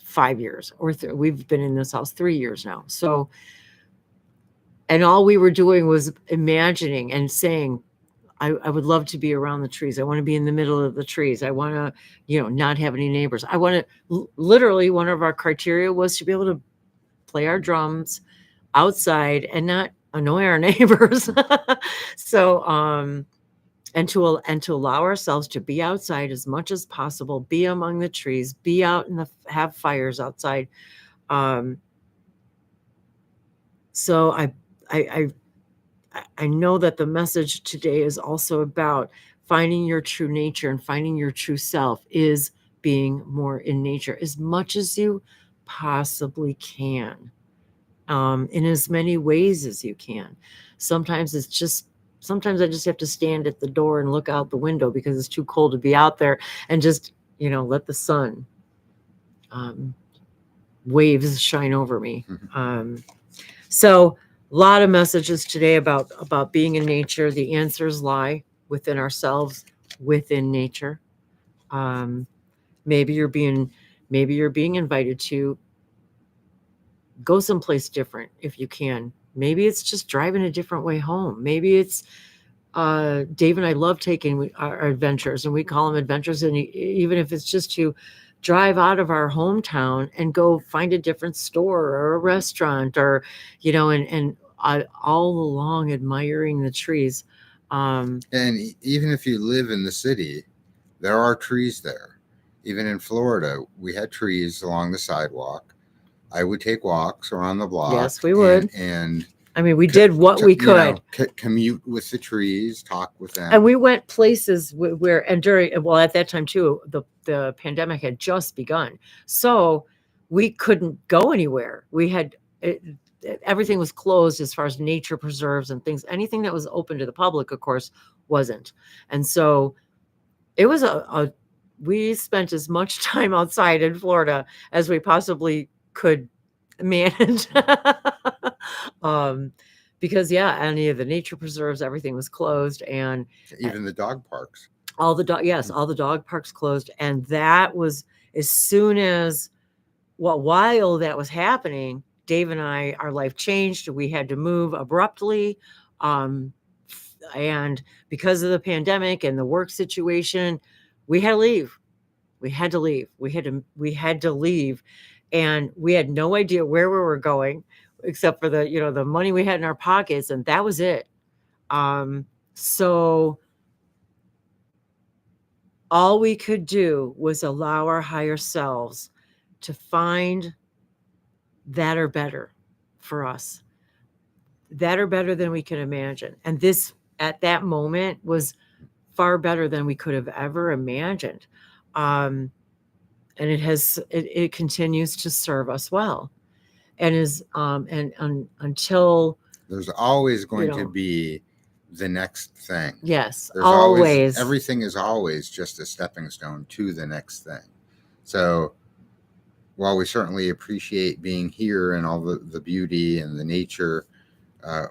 S1: 5 years, or we've been in this house 3 years now. So, and all we were doing was imagining and saying, I would love to be around the trees. I want to be in the middle of the trees. I want to, not have any neighbors. I want to, literally, one of our criteria was to be able to play our drums outside and not annoy our neighbors. So, and to allow ourselves to be outside as much as possible, be among the trees, be out have fires outside. So I know that the message today is also about finding your true nature, and finding your true self is being more in nature as much as you possibly can, in as many ways as you can. Sometimes I just have to stand at the door and look out the window because it's too cold to be out there, and just, let the sun, waves shine over me. So a lot of messages today about being in nature. The answers lie within ourselves, within nature. Maybe you're being invited to go someplace different if you can. Maybe it's just driving a different way home. Maybe it's Dave and I love taking our adventures, and we call them adventures. And even if it's just to drive out of our hometown and go find a different store or a restaurant, or, and all along admiring the trees.
S2: And even if you live in the city, there are trees there. Even in Florida, we had trees along the sidewalk. I would take walks around the block.
S1: Yes, we would.
S2: And
S1: I mean, we did what we could.
S2: Commute with the trees, talk with them.
S1: And we went places where, and at that time too, the pandemic had just begun. So we couldn't go anywhere. Everything was closed as far as nature preserves and things. Anything that was open to the public, of course, wasn't. And so it was we spent as much time outside in Florida as we possibly could manage. Because any of the nature preserves, everything was closed, and
S2: even the dog parks.
S1: All the dog parks closed. And that was, as soon as, while that was happening, Dave and I, our life changed. We had to move abruptly. And because of the pandemic and the work situation, we had to leave. We had to leave. And we had no idea where we were going, except for the money we had in our pockets. And that was it. So all we could do was allow our higher selves to find that or better for us, that or better than we can imagine. And this, at that moment, was far better than we could have ever imagined. And it continues to serve us well. And until
S2: there's always going to be the next thing.
S1: Yes,
S2: there's
S1: always.
S2: Everything is always just a stepping stone to the next thing. So while we certainly appreciate being here and all the beauty and the nature,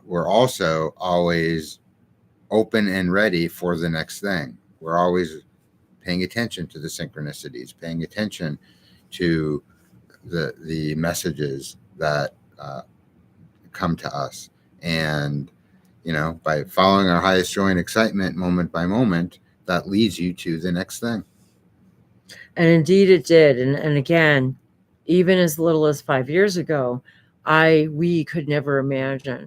S2: we're also always open and ready for the next thing. We're always paying attention to the synchronicities, paying attention to the messages that come to us. And, by following our highest joy and excitement moment by moment, that leads you to the next thing.
S1: And indeed it did. And again, even as little as 5 years ago, we could never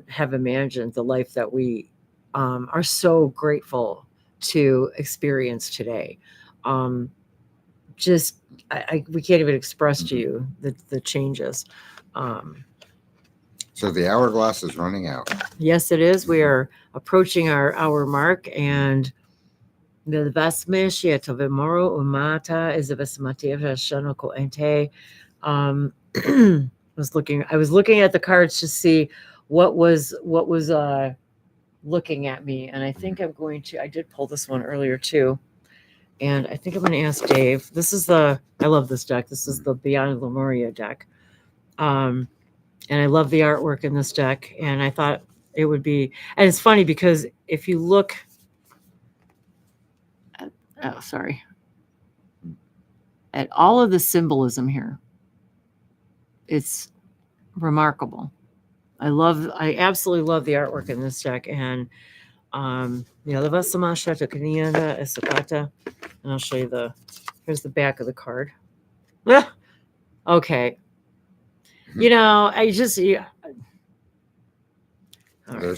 S1: have imagined the life that we are so grateful to experience today. We can't even express to you the changes.
S2: So the hourglass is running out.
S1: Yes, it is. We are approaching our hour mark, and the Vasmishia to Vimoro Umata is a Vesmatia Shanoko Ente. I was looking at the cards to see what was looking at me, and I think I did pull this one earlier too, and I think I'm going to ask Dave. I love this deck. This is the Beyond Lemuria deck, and I love the artwork in this deck, and I thought it would be, and it's funny because if you look at all of the symbolism here, it's remarkable. I absolutely love the artwork in this deck. And and I'll show you here's the back of the card. Okay. There's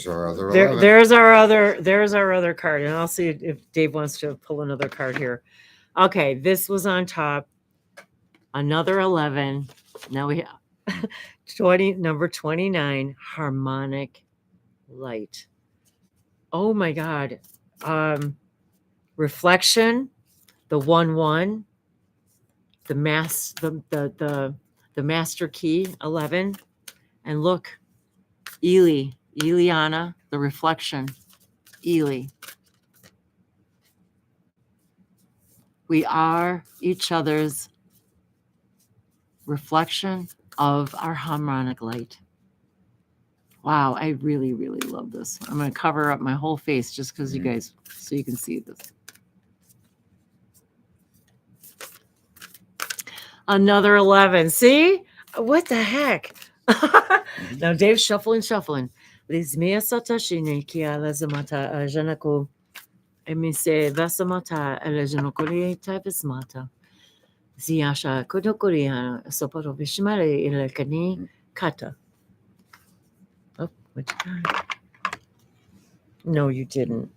S2: our other
S1: there's our other card, and I'll see if Dave wants to pull another card here. Okay, this was on top. Another 11. Now we have number 29, harmonic light. Oh my God. Reflection, the 1-1, the master key 11, and look, Eliana, the reflection, Eli. We are each other's reflection of our harmonic light. Wow, I really, really love this. I'm going to cover up my whole face just because you guys, so you can see this. Another 11. See? What the heck? Now Dave's shuffling. Lizmia satashine kia lazamata janako emise vasamata elejanokori typesmata. Ziasha kodokoria soporo vishmare ilekani kata. Oh, what you got? No, you didn't.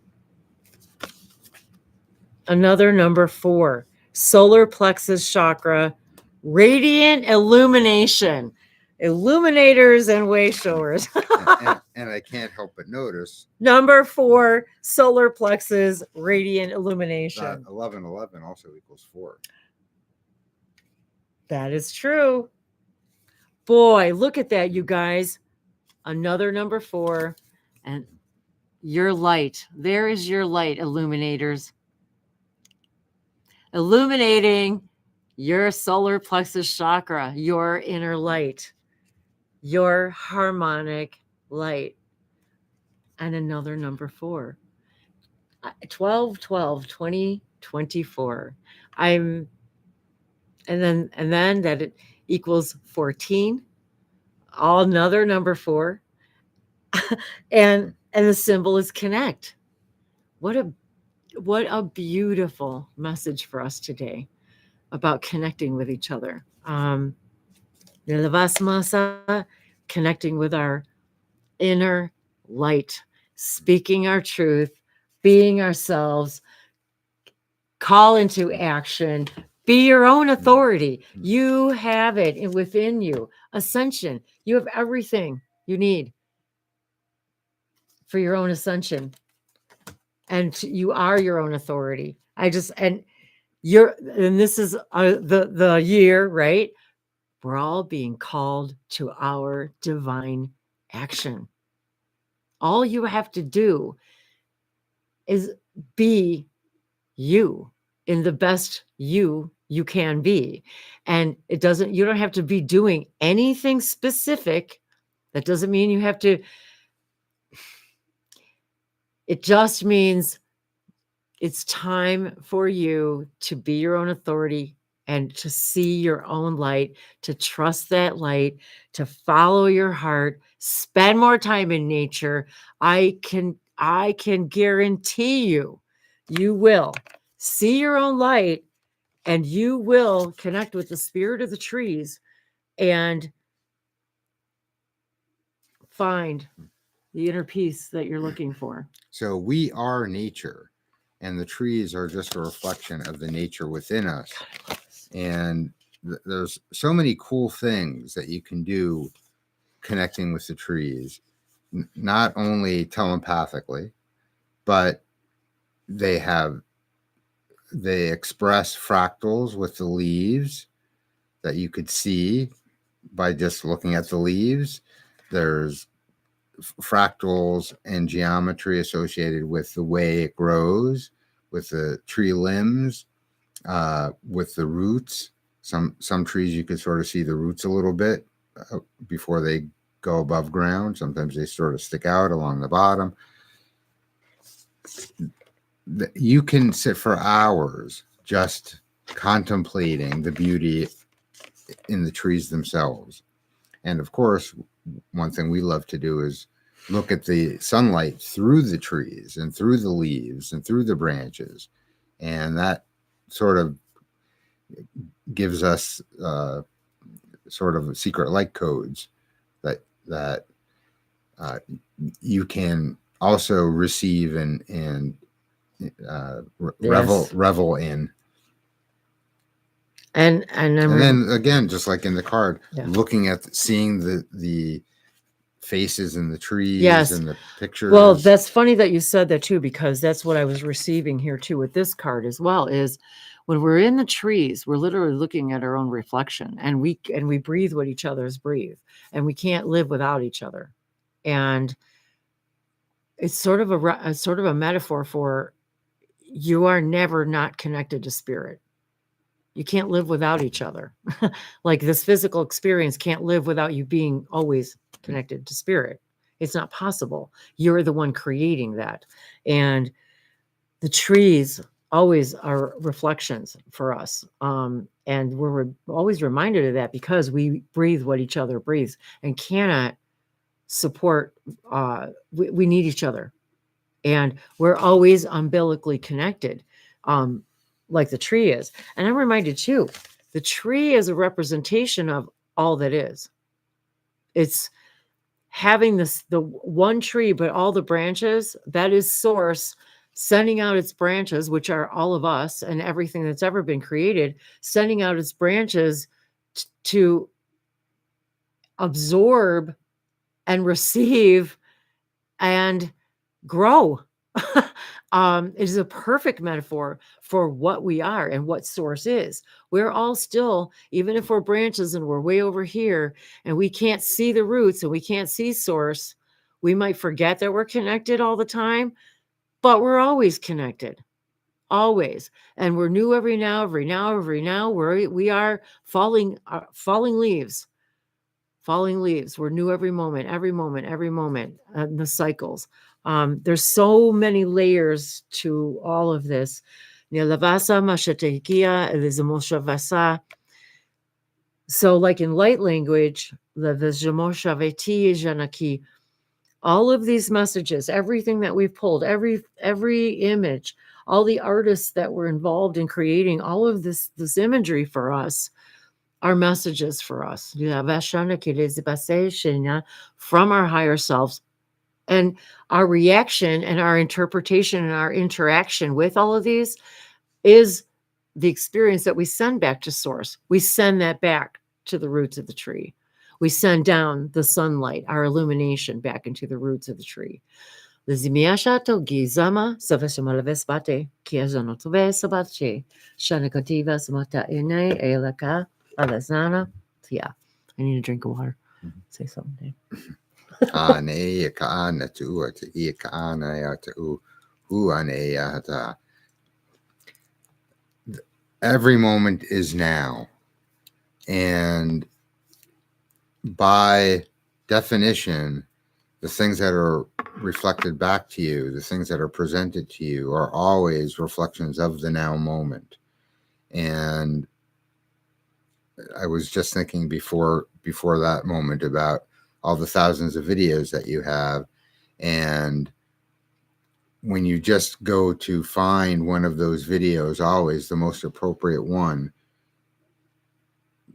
S1: Another number 4, solar plexus chakra, radiant illumination, illuminators and way showers.
S2: and I can't help but notice
S1: number 4, solar plexus, radiant illumination.
S2: 1111 also equals 4.
S1: That is true. Boy, look at that, you guys. Another number 4, and your light. There is your light, illuminators. Illuminating your solar plexus chakra, your inner light, your harmonic light. And another number 4. 12, 12, 20, 24. And then that it equals 14. Another number 4. and the symbol is connect. What a beautiful message for us today about connecting with each other. Connecting with our inner light, speaking our truth, being ourselves, call into action, be your own authority. You have it within you. Ascension. You have everything you need for your own ascension. And you are your own authority. And this is the year, right? We're all being called to our divine action. All you have to do is be you in the best you can be. And you don't have to be doing anything specific. That doesn't mean you have to. It just means It's time for you to be your own authority and to see your own light, to trust that light, to follow your heart, spend more time in nature. I can guarantee you, you will see your own light and you will connect with the spirit of the trees and find the inner peace that you're looking for.
S2: So we are nature, and the trees are just a reflection of the nature within us. And there's so many cool things that you can do connecting with the trees, not only telepathically, but they express fractals with the leaves that you could see by just looking at the leaves. There's fractals and geometry associated with the way it grows, with the tree limbs, with the roots. Some trees you could sort of see the roots a little bit before they go above ground. Sometimes they sort of stick out along the bottom. You can sit for hours just contemplating the beauty in the trees themselves. And of course, one thing we love to do is look at the sunlight through the trees and through the leaves and through the branches. And that sort of gives us sort of secret light codes that you can also receive and revel in.
S1: And
S2: then again, just like in the card, looking at seeing the faces in the trees and the pictures.
S1: Well, that's funny that you said that too, because that's what I was receiving here too with this card as well, is when we're in the trees, we're literally looking at our own reflection, and we breathe what each other's breathe, and we can't live without each other. And it's sort of a metaphor for you are never not connected to spirit. You can't live without each other. Like this physical experience can't live without you being always connected to spirit. It's not possible. You're the one creating that. And the trees always are reflections for us. And we're always reminded of that because we breathe what each other breathes and cannot support. We need each other. And we're always umbilically connected. Like the tree is. And I'm reminded too, the tree is a representation of all that is. It's having the one tree, but all the branches, that is source sending out its branches, which are all of us and everything that's ever been created, sending out its branches to absorb and receive and grow. It is a perfect metaphor for what we are and what source is. We're all still, even if we're branches and we're way over here and we can't see the roots and we can't see source, we might forget that we're connected all the time, but we're always connected, always. And we're new every now. We are falling leaves. Falling leaves. We're new every moment, the cycles. There's so many layers to all of this. So like in light language, all of these messages, everything that we've pulled, every image, all the artists that were involved in creating all of this imagery for us, are messages for us from our higher selves. And our reaction and our interpretation and our interaction with all of these is the experience that we send back to source. We send that back to the roots of the tree. We send down the sunlight, our illumination, back into the roots of the tree. Yeah, I need a drink of water. Say something, Dave.
S2: Every moment is now. And by definition, the things that are reflected back to you, the things that are presented to you, are always reflections of the now moment. And I was just thinking before that moment about all the thousands of videos that you have, and when you just go to find one of those videos, always the most appropriate one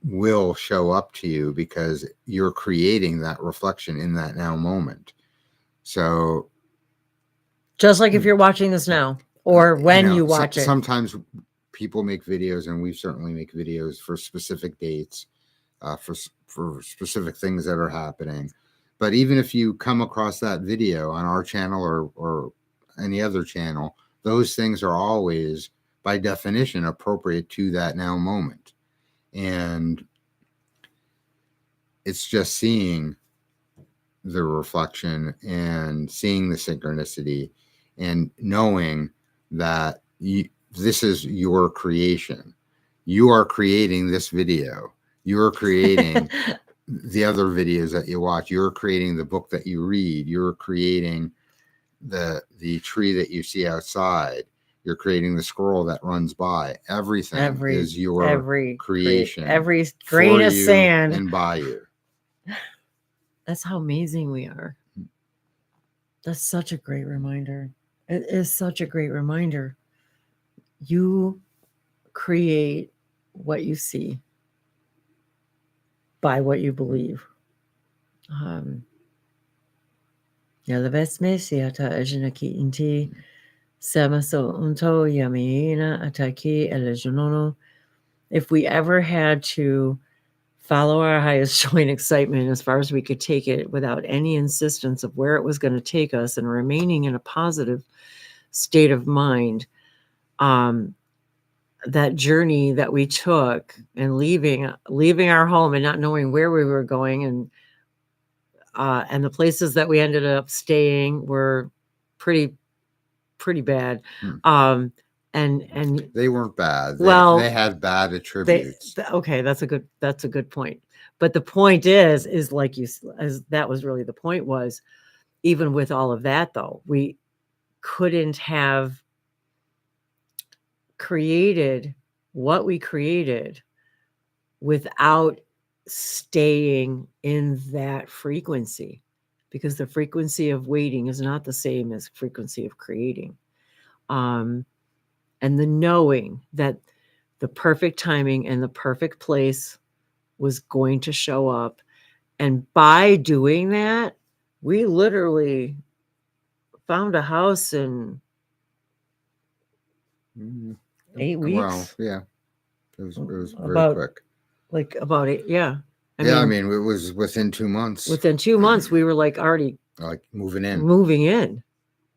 S2: will show up to you because you're creating that reflection in that now moment. So
S1: Just like if you're watching this now, or when you watch it.
S2: Sometimes people make videos, and we certainly make videos for specific dates, for specific things that are happening. But even if you come across that video on our channel or any other channel, those things are always, by definition, appropriate to that now moment. And it's just seeing the reflection and seeing the synchronicity and knowing that this is your creation. You are creating this video. You're creating the other videos that you watch. You're creating the book that you read. You're creating the tree that you see outside. You're creating the squirrel that runs by. Everything is your creation.
S1: Every grain of sand.
S2: And by you.
S1: That's how amazing we are. That's such a great reminder. It is such a great reminder. You create what you see by what you believe. If we ever had to follow our highest joy and excitement as far as we could take it without any insistence of where it was going to take us and remaining in a positive state of mind, that journey that we took and leaving our home and not knowing where we were going, and the places that we ended up staying were pretty bad. And
S2: they weren't bad. They had bad attributes.
S1: Okay, that's a good point. But the point is like that was really the point, was even with all of that, though, we couldn't have created what we created without staying in that frequency, because the frequency of waiting is not the same as frequency of creating. And the knowing that the perfect timing and the perfect place was going to show up. And by doing that, we literally found a house in 8 weeks.
S2: Well, yeah. It was very quick.
S1: Like about it, yeah.
S2: I mean, it was within 2 months.
S1: Within 2 months, we were like already
S2: moving in.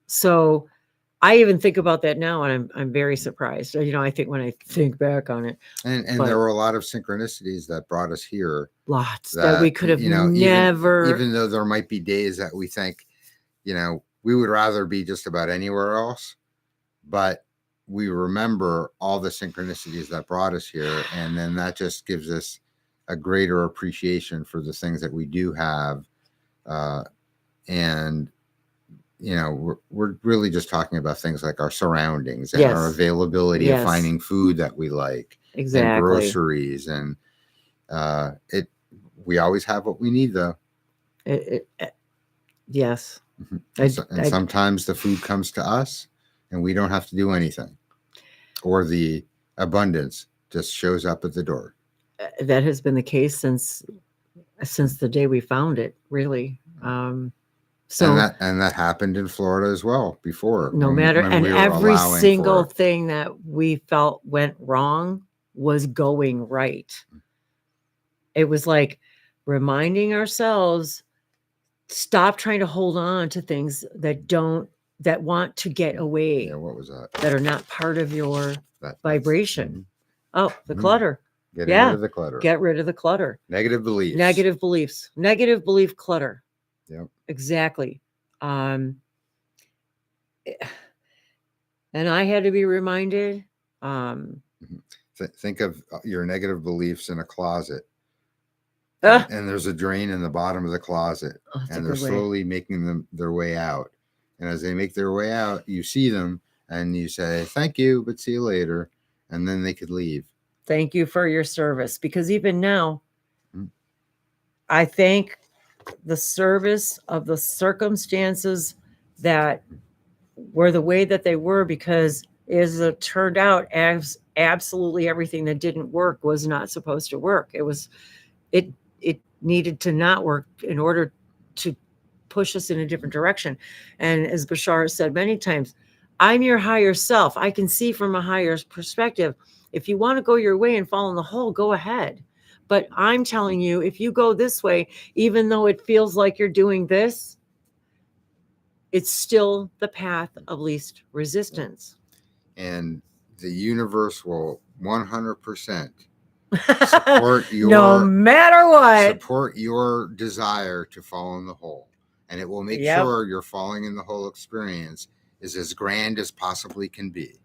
S1: So I even think about that now, and I'm very surprised. I think when I think back on it,
S2: and there were a lot of synchronicities that brought us here.
S1: Lots that we could have never.
S2: Even though there might be days that we think, we would rather be just about anywhere else, but we remember all the synchronicities that brought us here, and then that just gives us a greater appreciation for the things that we do have, and we're really just talking about things like our surroundings and our availability of finding food that we like, and groceries, and we always have what we need, though.
S1: Yes.
S2: And sometimes the food comes to us and we don't have to do anything, or the abundance just shows up at the door.
S1: That has been the case since the day we found it, really. So
S2: and that happened in Florida as well before.
S1: And every single thing that we felt went wrong was going right. It was like reminding ourselves, stop trying to hold on to things that want to get away.
S2: Yeah, what was that?
S1: That are not part of your vibration.
S2: Mm-hmm.
S1: Oh, the clutter.
S2: Get rid of the clutter.
S1: Get rid of the clutter.
S2: Negative beliefs.
S1: Negative belief clutter.
S2: Yep.
S1: Exactly. And I had to be reminded.
S2: Think of your negative beliefs in a closet. and there's a drain in the bottom of the closet,
S1: Oh, that's a
S2: and they're
S1: good way.
S2: slowly making them their way out. And as they make their way out, you see them and you say, "Thank you, but see you later," and then they could leave.
S1: Thank you for your service, because even now,
S2: Mm.
S1: I thank the service of the circumstances that were the way that they were, because as it turned out, as absolutely everything that didn't work was not supposed to work. It needed to not work in order to push us in a different direction. And as Bashar said many times, I'm your higher self. I can see from a higher perspective. If you want to go your way and fall in the hole, go ahead. But I'm telling you, if you go this way, even though it feels like you're doing this, it's still the path of least resistance.
S2: And the universe will 100% support your
S1: no matter what.
S2: support your desire to fall in the hole, and it will make
S1: Yep.
S2: sure your falling in the hole experience is as grand as possibly can be,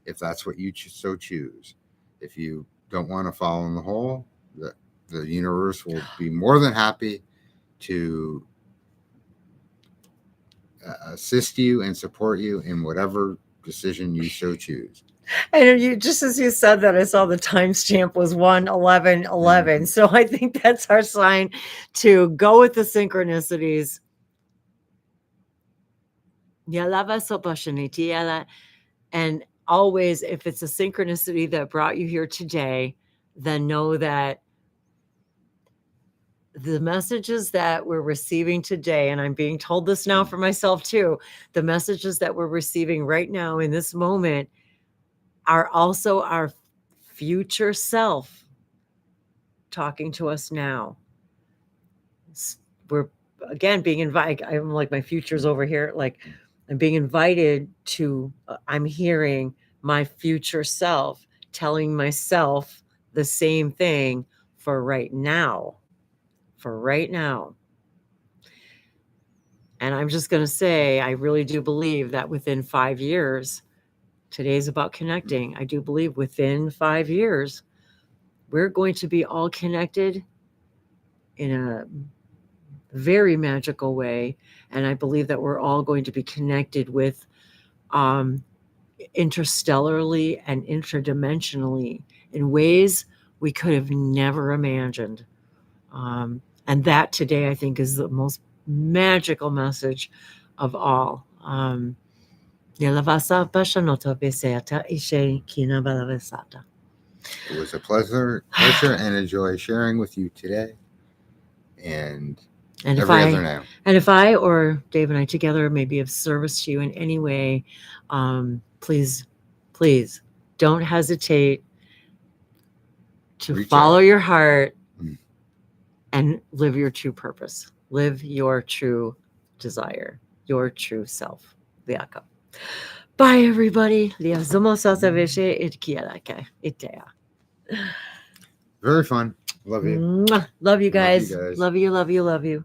S2: if that's what you so choose. If you don't want to fall in the hole, the universe will be more than happy to assist you and support you in whatever decision you so choose.
S1: And you, just as you said that, I saw the timestamp was 1/11/11.
S2: Mhm.
S1: So I think that's our sign to go with the synchronicities. And always, if it's a synchronicity that brought you here today, then know that the messages that we're receiving today, and I'm being told this now for myself too, the messages that we're receiving right now in this moment are also our future self talking to us now. We're again being invited. I'm like, my future's over here. Like, I'm being invited to, I'm hearing my future self telling myself the same thing for right now. For right now. And I'm just going to say, I really do believe that within 5 years, today's about connecting. I do believe within 5 years, we're going to be all connected in a very magical way. And I believe that we're all going to be connected with interstellarly and interdimensionally in ways we could have never imagined. And that today, I think, is the most magical message of all. It
S2: was a pleasure and a joy sharing with you today, and every other now.
S1: And if I or Dave and I together may be of service to you in any way, please don't hesitate to
S2: Reach
S1: follow
S2: out.
S1: your heart and live your true purpose. Live your true desire, your true self. Bye, everybody.
S2: Very fun. Love you.
S1: Love you guys. Love you.